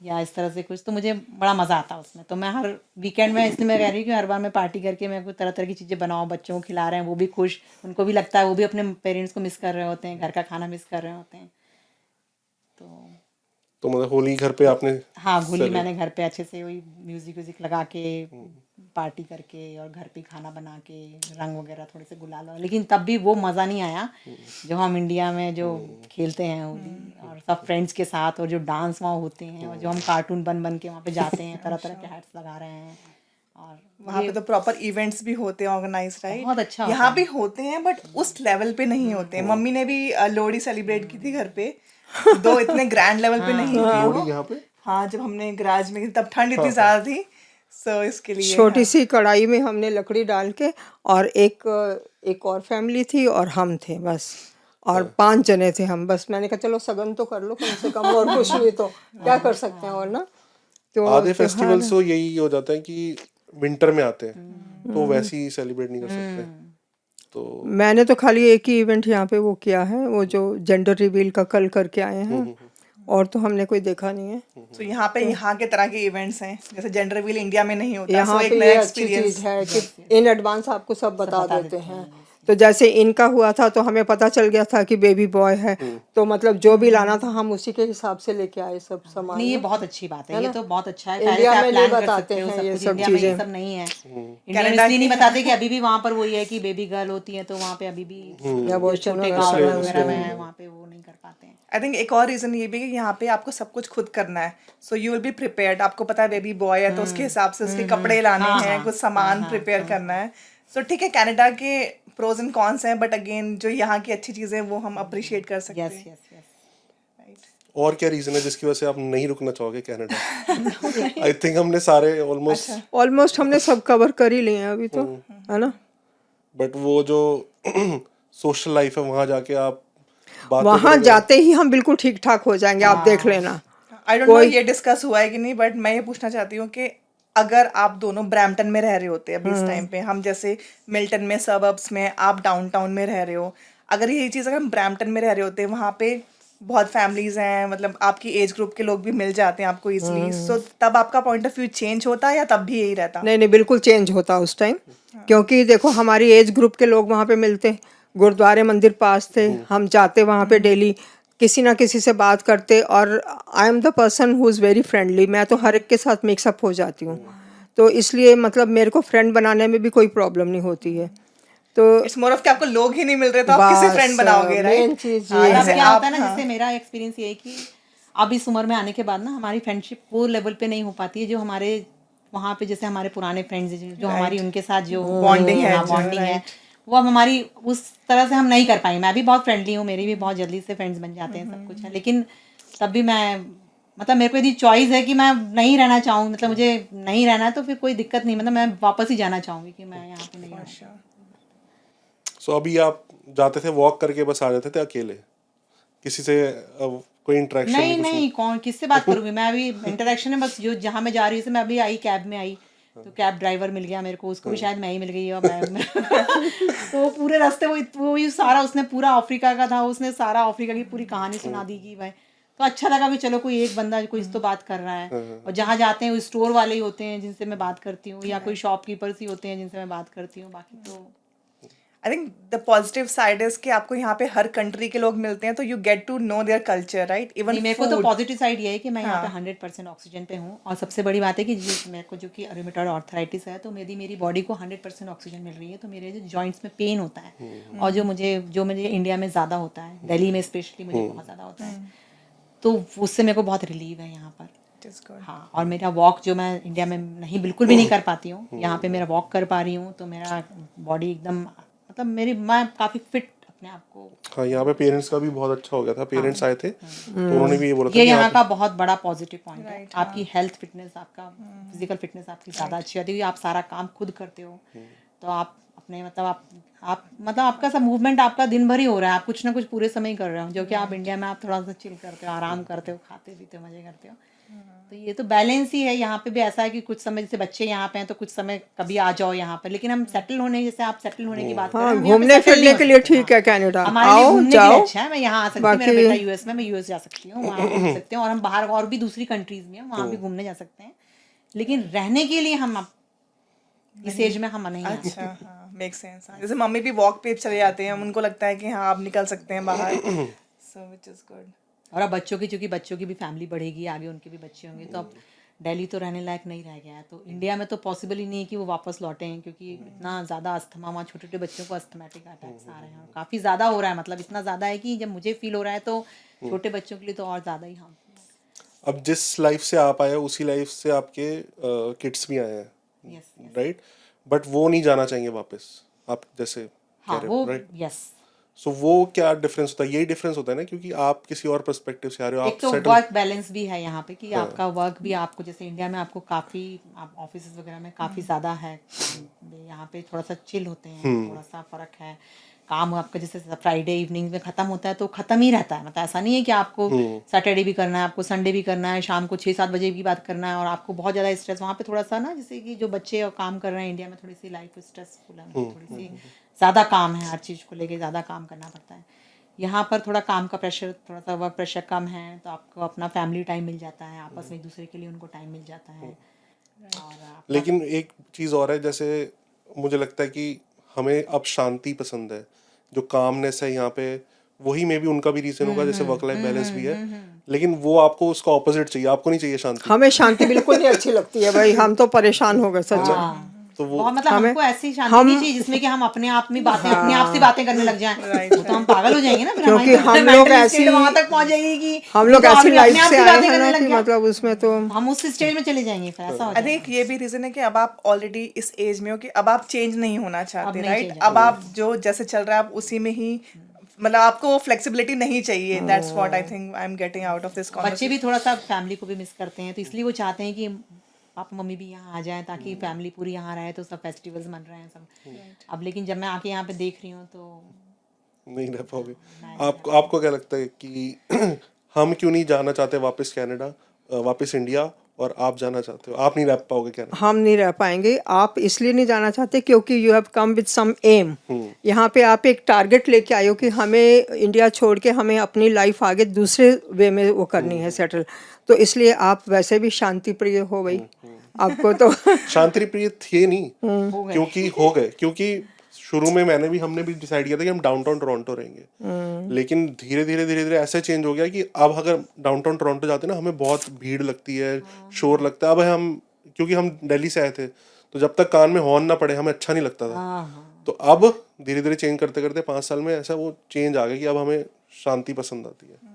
या इस तरह से कुछ, तो मुझे बड़ा मज़ा आता है उसमें। तो मैं हर वीकेंड में, इसलिए मैं कह रही हूँ कि हर बार मैं पार्टी करके मैं कुछ तरह तरह की चीज़ें बनाऊँ, बच्चों को खिला रहे हैं, वो भी खुश, उनको भी लगता है, वो भी अपने पेरेंट्स को मिस कर रहे होते हैं, घर का खाना मिस कर रहे होते हैं। तो मतलब होली घर पे आपने? हाँ, होली मैंने घर पे अच्छे से वही म्यूजिक व्यूजिक लगा के पार्टी करके और घर पे खाना बना के रंग वगैरह थोड़े से गुलाल, लेकिन तब भी वो मज़ा नहीं आया जो हम इंडिया में जो खेलते हैं होली, और सब फ्रेंड्स के साथ, और जो डांस वहाँ होते हैं, और जो हम कार्टून बन बन के वहाँ पे जाते हैं, तरह तरह के हैट्स लगा रहे हैं, और वहाँ पे तो प्रॉपर इवेंट्स भी होते हैं ऑर्गेनाइज, राइट? बहुत अच्छा होता यहाँ भी होते हैं बट उस लेवल पे नहीं होते हैं। मम्मी ने भी लोहड़ी सेलिब्रेट की थी घर पे, दो इतने ग्रैंड लेवल पे नहीं थी वो। लोहड़ी यहाँ पे? हाँ, जब हमने गराज में, तब ठंड इतनी ज्यादा थी, सो इसके लिए छोटी सी कढ़ाई में हमने लकड़ी डाल के, और एक और फैमिली थी और हम थे बस, और 5 जने थे हम बस। मैंने कहा चलो सगन तो कर लो कम से कम, और कुछ नहीं तो क्या कर सकते हैं, और ना तो आधे फेस्टिवल्स तो यही हो जाता है कि विंटर में आते हैं, तो वैसे ही सेलिब्रेट नहीं कर सकते। तो मैंने तो खाली एक ही इवेंट यहाँ पे वो किया है, वो जो जेंडर रिवील का कल करके आए हैं, और तो हमने कोई देखा नहीं है। तो यहाँ पे यहाँ के तरह के इवेंट्स हैं, जैसे जेंडर रिवील इंडिया में नहीं होता, यहाँ सो एक पे नया ये अच्छी एक्सपीरियंस चीज है कि इन एडवांस आपको सब बता देते हैं। तो जैसे इनका हुआ था तो हमें पता चल गया था कि बेबी बॉय है, तो मतलब जो भी लाना था हम उसी के हिसाब से लेके आए सब सामान। नहीं, ये बहुत अच्छी बात है, ये तो बहुत अच्छा है, इंडिया पहले से में आप नहीं प्लान कर बताते सकते हो हैं सब ये कुछ, सब इंडिया में ये चीजें। सब नहीं है। इंडिया में इसलिए नहीं बताते कि अभी भी वहाँ पर वही है कि बेबी गर्ल होती है, तो वहाँ पे अभी भी छोटे गाँव वगैरह में है, वहाँ पे वो नहीं कर पाते हैं। आई थिंक एक और रीजन ये भी है कि यहाँ पे आपको सब कुछ खुद करना है, so you will be prepared. आपको पता है बेबी बॉय है तो उसके हिसाब से उसके कपड़े लाने हैं, कुछ सामान प्रिपेयर करना है। सो ठीक है, कनाडा के प्रोज एंड कॉन्स हैं, बट अगेन जो यहाँ की अच्छी चीजें वो हम अप्रिशिएट कर सकते यस हैं। Yes yes. और क्या रीजन है जिसकी वजह से आप नहीं रुकना चाहोगे कनाडा? आई थिंक हमने सारे ऑलमोस्ट हमने सब कवर कर ही लिए हैं अभी तो, है ना। बट वो जो सोशल लाइफ है वहां जाके आप बातें वहां करोगे। जाते ही हम बिल्कुल ठीक ठाक हो जाएंगे, आप देख लेना। आई डोंट नो ये डिस्कस हुआ है कि नहीं, बट मैं ये पूछना चाहती हूँ कि अगर आप दोनों ब्रैम्पटन में रह रहे होते अभी इस टाइम पे, हम जैसे मिल्टन में सबअर्ब्स में, आप डाउनटाउन में रह रहे हो, अगर यही चीज़ अगर हम ब्रैम्पटन में रह रहे होते, वहाँ पे बहुत फैमिलीज हैं, मतलब आपकी एज ग्रुप के लोग भी मिल जाते हैं आपको इजीली, सो तब आपका पॉइंट ऑफ व्यू चेंज होता या तब भी यही रहता? नहीं नहीं, बिल्कुल चेंज होता उस टाइम, क्योंकि देखो हमारी एज ग्रुप के लोग वहाँ पे मिलते, गुरुद्वारे मंदिर पास थे, हम जाते वहाँ पे डेली, किसी ना किसी से बात करते, और I am the person who is very friendly, मैं तो हर एक के साथ मिक्सअप हो जाती हूँ, तो इसलिए मतलब मेरे को फ्रेंड बनाने में भी कोई प्रॉब्लम नहीं होती है। तो इट्स मोर ऑफ कि आपको लोग ही नहीं मिल रहे तो आप किससे फ्रेंड बनाओगे, राइट? मेन चीज़ हाँ, ये तब है। क्या होता है ना, जैसे मेरा एक्सपीरियंस ये है कि अब इस उम्र में आने के बाद ना हमारी फ्रेंडशिप वो लेवल पे नहीं हो पाती है जो हमारे वहाँ पे जैसे हमारे पुराने फ्रेंड्स जो हमारी उनके साथ जो Bonding है, बॉन्डिंग है, वो अब हमारी उस तरह से हम नहीं कर पाएंगे। मैं भी बहुत फ्रेंडली हूँ, मेरी भी बहुत जल्दी से फ्रेंड्स बन जाते हैं, सब कुछ है, लेकिन तब भी मैं मतलब मेरे को यदि चॉइस है कि मैं नहीं रहना चाहूँ, मतलब मुझे नहीं रहना है, तो फिर कोई दिक्कत नहीं, मतलब मैं वापस ही जाना चाहूँगी कि मैं यहाँ पे नहीं रहूँ। सो अभी आप जाते थे वॉक करके बस आ जाते थे अकेले, किसी से कोई इंटरेक्शन नहीं नहीं, कौन किससे बात करूंगी मैं? अभी इंटरेक्शन है बस जो जहाँ मैं जा रही हूँ, मैं अभी आई कैब में आई तो कैब ड्राइवर मिल गया मेरे को, उसको भी शायद मैं ही मिल गई और मैं तो पूरे रास्ते वो ही सारा उसने पूरा अफ्रीका का था, उसने सारा अफ्रीका की पूरी कहानी सुना दी कि भाई, तो अच्छा लगा भी चलो कोई एक बंदा कोई तो बात कर रहा है। और जहाँ जाते हैं वो स्टोर वाले ही होते हैं जिनसे मैं बात करती हूँ, या कोई शॉपकीपर्स ही होते हैं जिनसे मैं बात करती हूँ, बाकी तो I think the positive side is कि आपको यहाँ पे हर कंट्री के लोग मिलते हैं, तो you get to know their culture, right? Even मेरे को तो पॉजिटिव साइड ये है कि मैं यहाँ पे 100% ऑक्सीजन पे हूँ, और सबसे बड़ी बात है कि मेरे को जो कि रूमेटॉइड आर्थराइटिस है, तो मेरी बॉडी को 100% ऑक्सीजन मिल रही है, तो मेरे जो जॉइंट्स में पेन होता है और जो मुझे इंडिया में ज़्यादा होता है, दिल्ली में स्पेशली मुझे बहुत ज़्यादा होता है, तो उससे मेरे को बहुत रिलीव है यहाँ पर। हाँ, और मेरा वॉक जो मैं इंडिया में नहीं बिल्कुल भी नहीं कर पाती हूँ, यहाँ पे मेरा वॉक कर पा रही हूँ, तो मेरा बॉडी एकदम मतलब मैं काफ़ी फिट अपने आप को। हाँ, यहाँ पे पेरेंट्स का भी बहुत अच्छा हो गया था, पेरेंट्स आए थे तो उन्होंने भी ये बोला था ये कि यहाँ आप का बहुत बड़ा पॉजिटिव पॉइंट है, आपकी हेल्थ फिटनेस, आपका फिजिकल फिटनेस आपकी ज़्यादा अच्छी होती है, आप सारा काम खुद करते हो, तो आप अपने मतलब आप मतलब आपका सब मूवमेंट आपका दिन भर ही हो रहा है, आप कुछ ना कुछ पूरे समय ही कर रहे हो, जो कि आप इंडिया में आप थोड़ा सा चिल करते हो, आराम करते हो, खाते पीते हो, मजे करते हो, तो ये तो बैलेंस ही है। यहाँ पे भी ऐसा है कि कुछ समय जैसे बच्चे यहाँ पे हैं तो कुछ समय कभी आ जाओ यहाँ पर, लेकिन हम सेटल होने, जैसे आप सेटल होने की बात कर रहे हाँ, हैं, हम यहाँ पे घूमने settle नहीं फिरने हो के लिए सकते। ठीक है कनाडा, हमारे लिए आओ घूमने के लिए जाओ, अच्छा है, मैं यहाँ आ सकती हूँ, मेरा बेटा यूएस में, मैं यूएस जा सकती हूँ, वहाँ घूम सकते हैं, और हम बाहर और भी दूसरी कंट्रीज में वहाँ भी घूमने जा सकते हैं, लेकिन रहने के लिए हम इस एज में हम नहीं आ सकते। अच्छा, हाँ, मेक सेंस। जैसे मम्मी भी वॉक पे चले जाते हैं, उनको लगता है कि हाँ आप निकल सकते हैं बाहर, सो व्हिच इज गुड। और अब चूंकि बच्चों की भी फैमिली बढ़ेगी, आगे उनके भी बच्चे होंगे, तो अब दिल्ली तो रहने लायक नहीं रह गया है, तो इंडिया में तो पॉसिबल ही नहीं है कि वो वापस लौटे हैं, क्योंकि इतना ज़्यादा अस्थमा, वहाँ छोटे छोटे बच्चों को अस्थमेटिक अटैक्स आ रहे हैं, और काफ़ी ज़्यादा हो रहा है, मतलब इतना ज़्यादा है कि जब मुझे फील हो रहा है तो छोटे बच्चों के लिए तो और ज़्यादा ही हार्मफुल। अब जिस लाइफ से आप आए हो उसी लाइफ से आपके किड्स भी आए हैं, यस, राइट? बट वो नहीं जाना चाहेंगे वापस, आप जैसे कह हाँ रहे हो, वो राइट? यस। सो वो क्या डिफरेंस होता है? यही डिफरेंस होता है ना, क्योंकि आप किसी और पर्सपेक्टिव से आ रहे हो, एक आप तो सेटल। वर्क बैलेंस भी है यहाँ पे कि आपका वर्क भी आपको, जैसे इंडिया में आपको काफ़ी आप ऑफिस वगैरह में काफ़ी ज़्यादा है, यहाँ पे थोड़ा सा चिल होते हैं, थोड़ा सा फ़र्क है, काम आपका जैसे फ्राइडे इवनिंग में ख़त्म होता है तो ख़त्म ही रहता है, मतलब ऐसा नहीं है कि आपको सैटरडे भी करना है, आपको संडे भी करना है, शाम को 6-7 बजे भी बात करना है, और आपको बहुत ज़्यादा स्ट्रेस वहाँ पे थोड़ा सा ना, जैसे कि जो बच्चे और काम कर रहे हैं इंडिया में, थोड़ी सी लाइफ स्ट्रेसफुल है, थोड़ी सी ज़्यादा काम है, हर चीज़ को लेके ज़्यादा काम करना पड़ता है। यहाँ पर थोड़ा काम का प्रेशर, थोड़ा सा वर्क प्रेशर कम है, तो आपको अपना फैमिली टाइम मिल जाता है, आपस में एक दूसरे के लिए उनको टाइम मिल जाता है, और लेकिन एक चीज़ और है, जैसे मुझे लगता है कि हमें अब शांति पसंद है, जो कामनेस है यहाँ पे, वही मे भी उनका भी रीजन होगा, जैसे वर्क लाइफ बैलेंस भी है, लेकिन वो आपको उसका ऑपोजिट चाहिए, आपको नहीं चाहिए शांति। हमें शांति बिल्कुल नहीं अच्छी लगती है भाई, हम तो परेशान हो गए सच में। तो वो बहुत मतलब हमको ऐसी शांति नहीं चाहिए जिसमें कि हम अपने आप में बातें अपने आप से बातें करने लग जाएं, तो हम पागल हो जाएंगे ना, फिर क्योंकि हमारी हम लोग mental ऐसी state वहां तक पहुंच जाएगी कि हम लोग तो ऐसी आदमी लाइफ अपने आप से से आए बातें हैं करने ना लग कि गया, मतलब उसमें तो हम उस स्टेज में चले जाएंगे, फिर ऐसा हो आई जाएगा। थिंक ये भी रीजन है कि अब आप ऑलरेडी इस एज में हो कि अब आप चेंज नहीं होना चाहते, नहीं राइट? change अब आप जो जैसे चल रहा है आप उसी में ही, मतलब आपको फ्लेक्सिबिलिटी नहीं चाहिए। That's what I think I am getting out of this बच्चे कॉन्वर्सेशन। भी थोड़ा सा फैमिली को भी मिस करते हैं, तो इसलिए वो चाहते हैं कि पापा मम्मी भी यहाँ आ जाएं ताकि फैमिली पूरी यहाँ रहे, तो सब फेस्टिवल्स मन रहे हैं सब। अब लेकिन जब मैं आके यहाँ पे देख रही हूँ तो नहीं रह पाओगे। आपको क्या लगता है कि हम क्यों नहीं जाना चाहते वापस कनाडा, वापस इंडिया, और आप जाना चाहते हो, आप नहीं रह पाओगे कनाडा? हम नहीं रह पाएंगे। आप इसलिए नहीं जाना चाहते क्योंकि you have come with some aim. यहाँ पे आप एक टारगेट लेके आए हो कि हमें इंडिया छोड़ के हमें अपनी लाइफ आगे दूसरे वे में वो करनी है सेटल, तो इसलिए आप वैसे भी शांति प्रिय हो गई आपको तो शांति प्रिय थे नहीं, क्योंकि हो गए, क्योंकि शुरू में हमने भी डिसाइड किया था कि हम डाउनटाउन टोरंटो रहेंगे, लेकिन धीरे धीरे ऐसा चेंज हो गया कि अब अगर डाउनटाउन टोरंटो जाते ना हमें बहुत भीड़ लगती है, शोर लगता है। अब हम, क्योंकि हम दिल्ली से आए थे, तो जब तक कान में हॉर्न ना पड़े हमें अच्छा नहीं लगता था। तो अब धीरे धीरे चेंज करते करते 5 साल में ऐसा वो चेंज आ गया कि अब हमें शांति पसंद आती है।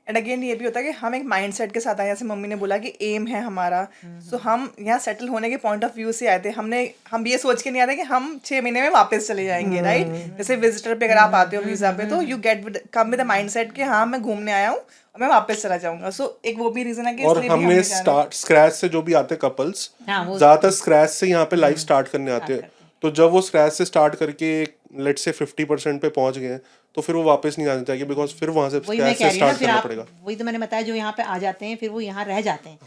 एंड अगेन ये भी होता है कि हम एक माइंडसेट के साथ आए, जैसे मम्मी ने बोला कि एम है हमारा, सो हम यहाँ सेटल होने के पॉइंट ऑफ व्यू से आए थे। हम ये सोच के नहीं आते कि हम 6 महीने में वापस चले जाएंगे, राइट? जैसे विजिटर पे अगर आप आते हो वीजा पे, तो you gate come with the mindset कि हाँ मैं घूमने आया हूँ और मैं वापस चला जाऊंगा। सो एक वो भी रीजन है कि और इसलिए भी हम हमने नहीं जा रहे। स्क्रैच से जो भी आते कपल्स, ज्यादातर स्क्रैच से यहाँ पे लाइफ स्टार्ट करने आते हैं। तो जब वो स्क्रैच से स्टार्ट करके लेट से 50% पे पहुंच गए, तो फिर वो वापस नहीं आना चाहिए, बिकॉज फिर वहां से वही मैं स्क्रैच कह से रही हूँ ना, स्टार्ट फिर करना आप पड़ेगा। वही तो मैंने बताया, जो यहाँ पे आ जाते हैं फिर वो यहाँ रह जाते हैं,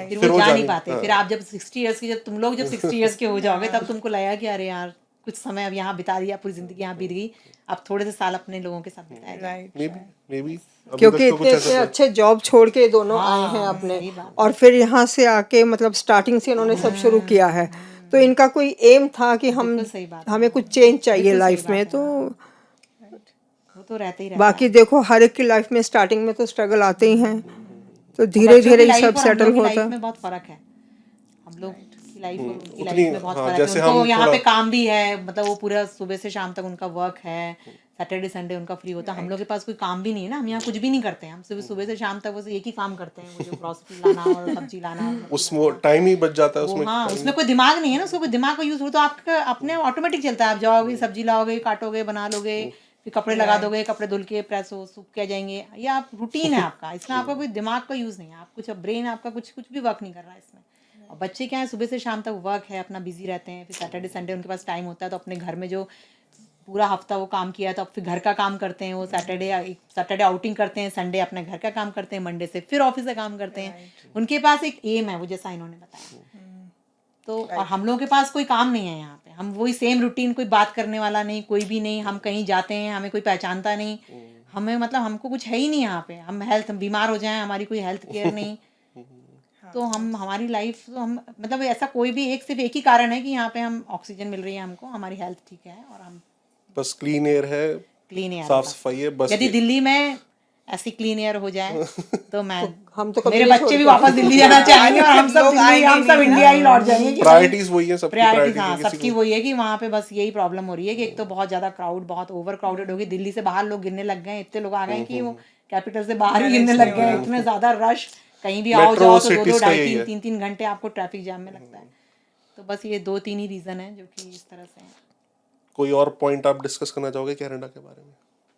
फिर फिर वो वो जा जा नहीं नहीं- पाते। फिर आप जब 60 ईयर्स की, जब तुम लोग जब 60 ईयर्स के हो जाओगे तब तुमको लगेगा कि अरे यार कुछ समय अब यहाँ बिता दिया, पूरी जिंदगी यहाँ बीत गई, अब थोड़े से साल अपने लोगों के साथ बिताया जाए। राइट। मे बी क्योंकि इतने इतने अच्छे जॉब छोड़ के दोनों आए हैं अपने, और फिर यहाँ से आके मतलब स्टार्टिंग से इन्होंने सब शुरू किया है, तो इनका कोई एम था कि हम सही बात हमें कुछ चेंज चाहिए लाइफ में। तो वो तो रहते ही रहता बाकी देखो हर एक की लाइफ में स्टार्टिंग में तो स्ट्रगल आते ही हैं, तो धीरे धीरे ही सब सेटल होता लाइफ है। में बहुत फर्क है, हम लोग की लाइफ और उनकी उतनी- लाइफ में बहुत हाँ, फर्क जैसे है। उनको हम यहाँ पे थोड़ा- काम भी है, मतलब वो पूरा सुबह से शाम तक उनका वर्क है, सैटरडे संडे उनका फ्री होता है। हम लोग के पास कोई काम भी नहीं है ना, हम यहाँ कुछ भी नहीं करते हैं, हम सुबह से शाम तक बस एक ही काम करते हैं, वो जो ग्रोसरी लाना और सब्जी लाना। उसमें टाइम ही बच जाता है उसमें। हाँ, उसमें कोई दिमाग नहीं है ना, उसको कोई दिमाग का यूज हो तो आपका अपने ऑटोमेटिक चलता है। आप जाओगे, सब्जी लाओगे, काटोगे, बना लोगे, फिर कपड़े लगा दोगे, कपड़े धुल के प्रेस हो सूख के जाएंगे, ये आप रूटीन है आपका। इसमें आपका कोई दिमाग का यूज नहीं है, आप कुछ ब्रेन आपका कुछ भी वर्क नहीं कर रहा है इसमें। और बच्चे क्या है, सुबह से शाम तक वर्क है, अपना बिजी रहते हैं, फिर सैटरडे संडे उनके पास टाइम होता है, तो अपने घर में जो पूरा हफ्ता वो काम किया है तो अब फिर घर का काम करते हैं, वो सैटरडे आउटिंग करते हैं, संडे अपने घर का काम करते हैं, मंडे से फिर ऑफिस का काम करते हैं। उनके पास एक एम है, वो जैसा इन्होंने बताया। तो और हम लोगों के पास कोई काम नहीं है यहाँ पे, हम वही सेम रूटीन, कोई बात करने वाला नहीं, कोई भी नहीं, हम कहीं जाते हैं हमें कोई पहचानता नहीं, हमें मतलब हमको कुछ है ही नहीं यहाँ पे। हम बीमार हो जाएं, हमारी कोई हेल्थ केयर नहीं, तो हम हमारी लाइफ तो हम मतलब ऐसा कोई भी सिर्फ एक ही कारण है कि यहाँ पे हम ऑक्सीजन मिल रही है हमको, हमारी हेल्थ ठीक है और हम बस क्लीन एयर है, क्लीन एयर, साफ सफाई है बस। यदि दिल्ली में ऐसी क्लीन एयर हो जाए तो मैं हम तो कभी मेरे नहीं बच्चे भी छोड़ वापस दिल्ली जाना चाहेंगे और हम सब दिल्ली, हम सब इंडिया ही लौट जाएंगे। प्रायोरिटीज वही है, सबकी प्रायोरिटीज, प्रायोरिटीज हाँ, है, किसी सबकी को- वही है कि वहाँ पे बस यही प्रॉब्लम हो रही है कि एक तो बहुत ज्यादा क्राउड, बहुत ओवर क्राउडेड होगी, दिल्ली से बाहर लोग गिरने लग गए, इतने लोग आ गए कि वो कैपिटल से बाहर ही गिरने लग गए, इतने ज्यादा रश, कहीं भी आओ मेट्रो जाओ तो cities 2-2, का यही 2.5, है। 3-3 घंटे आपको ट्रैफिक जाम में लगता है। तो बस ये 2-3 ही रीजन है जो कि इस तरह से है। कोई और पॉइंट आप डिस्कस करना चाहोगे कनाडा के बारे में?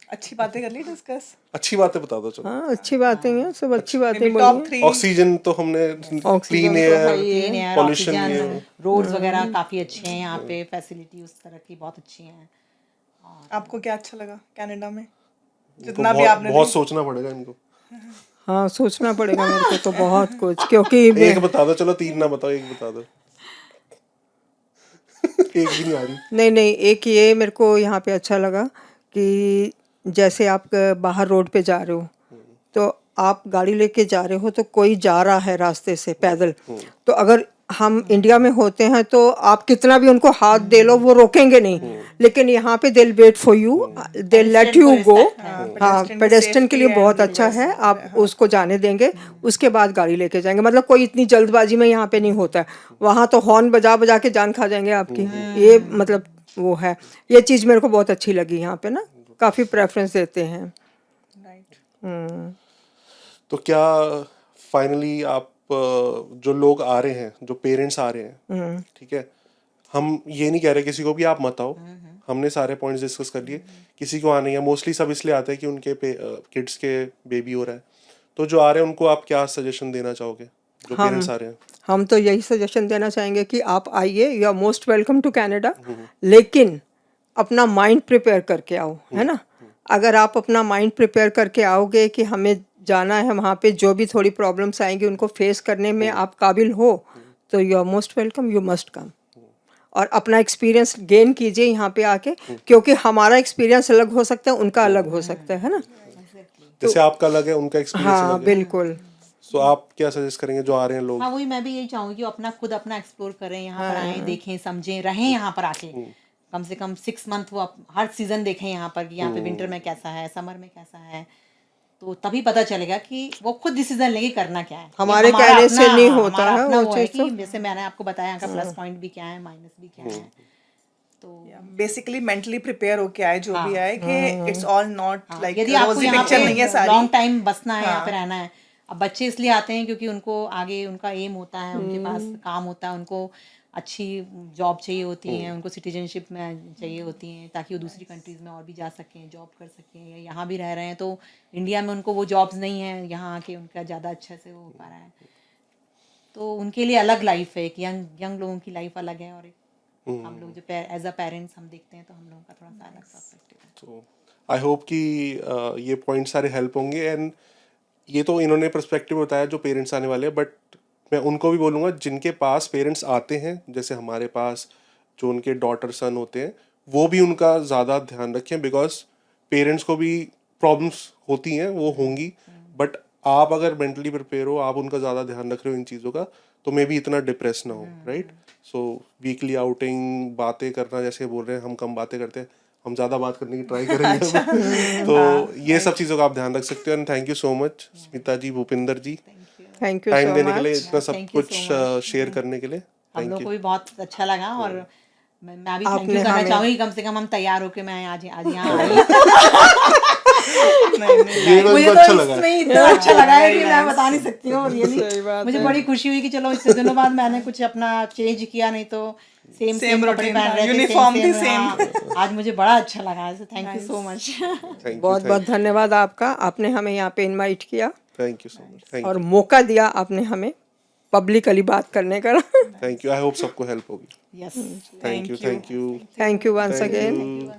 अच्छी बातें कर ली डिस्कस। अच्छी बातें बता दो चलो। हाँ, अच्छी बातें हैं, सब अच्छी बातें टॉप बोली। 3 ऑक्सीजन तो हमने, क्लीन तो air, clean air, pollution oxygen, roads वगैरह काफी अच्छे हैं यहाँ पे, फैसिलिटी उस तरह की बहुत अच्छी हैं। आपको क्या अच्छा लगा कनाडा में, तो जितना भी बहुत आपने बहुत सोचना पड़ेगा इनको। हाँ, सोचना पड़ेगा मेरे को तो बहुत कुछ, क्योंकि एक बता दो, चलो 3 ना बताओ, एक बता दो। एक भी नहीं आ रही। नहीं, एक ये मेरे को यहाँ पे अच्छा लगा कि जैसे आप बाहर रोड पे जा रहे हो, तो आप गाड़ी लेके जा रहे हो तो कोई जा रहा है रास्ते से पैदल, तो अगर हम इंडिया में होते हैं तो आप कितना भी उनको हाथ दे लो वो रोकेंगे नहीं, लेकिन यहाँ पे they wait for you, they let you go. हाँ, pedestrian की पेडेस्ट्रियन के लिए safety बहुत and अच्छा है, वैसे, आप उसको जाने देंगे, उसके बाद गाड़ी लेके जाएंगे। मतलब कोई इतनी जल्दबाजी में यहाँ पे नहीं होता है, वहाँ तो हॉर्न बजा बजा के जान खा जाएंगे आपकी। ये मतलब वो है, ये चीज़ मेरे को बहुत अच्छी लगी यहाँ पे ना, काफ़ी प्रेफरेंस देते हैं। राइट। तो क्या फाइनली आप जो लोग आ रहे हैं, जो पेरेंट्स आ रहे हैं, ठीक है, हम ये नहीं कह रहे किसी को भी आप मत आओ, हमने सारे पॉइंट्स डिस्कस कर लिए, किसी को आने हैं, मोस्टली सब इसलिए आते हैं कि उनके किड्स के बेबी हो रहा है। तो जो आ रहे हैं उनको आप क्या सजेशन देना चाहोगे, जो पेरेंट्स आ रहे हैं? हम तो यही सजेशन देना चाहेंगे कि आप आइए, you are most welcome to Canada, लेकिन अपना माइंड प्रिपेयर करके आओ, है ना। अगर आप अपना माइंड प्रिपेयर करके आओगे कि हमें जाना है वहाँ पे, जो भी थोड़ी प्रॉब्लम्स आएंगी उनको फेस करने में आप काबिल हो, तो you are most welcome, you must come. और अपना एक्सपीरियंस गेन कीजिए यहाँ पे आके, क्योंकि हमारा एक्सपीरियंस अलग हो सकता है, उनका अलग हो सकता है ना। जैसे आपका अलग है, उनका एक्सपीरियंस हाँ, अलग है। बिल्कुल। सो आप क्या सजेस्ट करेंगे जो आ रहे हैं लोग? हाँ, वही मैं भी यही चाहूंगी कि अपना खुद अपना एक्सप्लोर करें, यहाँ पर आएं, देखें, समझें, रहें यहाँ पर आके, कम से कम 6 मंथ वो हर सीजन देखें यहाँ पर कि यहाँ पे विंटर में कैसा है, समर में कैसा है, तो तभी पता चलेगा कि वो खुद डिसीजन लेंगे करना क्या है। हमारे हमारा कहने से अपना- नहीं होता हमारा है अपना वो वो है चीज़ तो। कि जैसे मैंने आपको बताया यहाँ का प्लस पॉइंट भी क्या है, माइनस भी क्या है। तो बेसिकली मेंटली प्रिपेयर होके आए जो भी आए कि इट्स ऑल नॉट लाइक यदि आपको रोजी यहाँ पिक्चर नहीं है पे सारी। लॉन्ग टाइम बसना है, यहाँ पे रहना है, अब बच्चे इसलिए आते हैं क्योंकि उनको आगे उनका एम होता है, उनके पास काम होता है, उनको अच्छी जॉब चाहिए होती है, उनको सिटीजनशिप में चाहिए होती हैं, ताकि वो दूसरी कंट्रीज़ में और भी जा सकें, जॉब कर सकें, या यहाँ भी रह रहे हैं तो इंडिया में उनको वो जॉब्स नहीं है, यहाँ आके उनका ज़्यादा अच्छा से वो हो पा रहा है। तो उनके लिए अलग लाइफ है, एक यंग लोगों की लाइफ अलग है, और एक हम लोग जो एज अ पेरेंट्स हम देखते हैं तो हम लोगों का थोड़ा सा अलग पर्सपेक्टिव है। तो आई होप कि ये पॉइंट सारे हेल्प होंगे। एंड ये तो इन्होंने पर्सपेक्टिव बताया जो पेरेंट्स आने वाले हैं, बट मैं उनको भी बोलूँगा जिनके पास पेरेंट्स आते हैं, जैसे हमारे पास जो उनके डॉटर सन होते हैं, वो भी उनका ज़्यादा ध्यान रखें, बिकॉज पेरेंट्स को भी प्रॉब्लम्स होती हैं, वो होंगी, बट आप अगर मेंटली प्रिपेयर हो, आप उनका ज़्यादा ध्यान रख रहे हो इन चीज़ों का, तो मे भी इतना डिप्रेस ना हो, राइट। सो वीकली आउटिंग, बातें करना, जैसे बोल रहे हैं हम कम बातें करते हैं, हम ज़्यादा बात करने की ट्राई करेंगे। तो ये सब चीज़ों का आप ध्यान रख सकते हो। And thank you so much Smita ji, Bhupinder ji, thank you time सो देने के लिए, मच। इतना सब Thank you कुछ so much. शेयर करने के लिए। हम थैंक लोग यू। को भी बहुत अच्छा लगा, और मैं भी थैंक आपने यू करना हमें- चाहूँगी, कम से कम हम तैयार होके मैं आज यहाँ आई। ये तो मुझे इनको तो अच्छा लगा इसमें इतना अच्छा लगा है कि मैं बता नहीं सकती हूँ सही रियली। बात मुझे है। बड़ी खुशी हुई कि चलो इतने दिनों बाद मैंने कुछ अपना चेंज किया, नहीं तो सेम Same कपड़े routine पहन था, रहे थे, uniform थी, हाँ, आज मुझे बड़ा अच्छा लगा, thank you so much. Thank you, बहुत बहुत धन्यवाद आपका, आपने हमें यहाँ पे इनवाइट किया thank you so much, thank और मौका दिया आपने हमें पब्लिकली बात करने का। You, thank you. I hope सबको हेल्प होगी। Yes, thank you, thank you, thank you once thank again. You.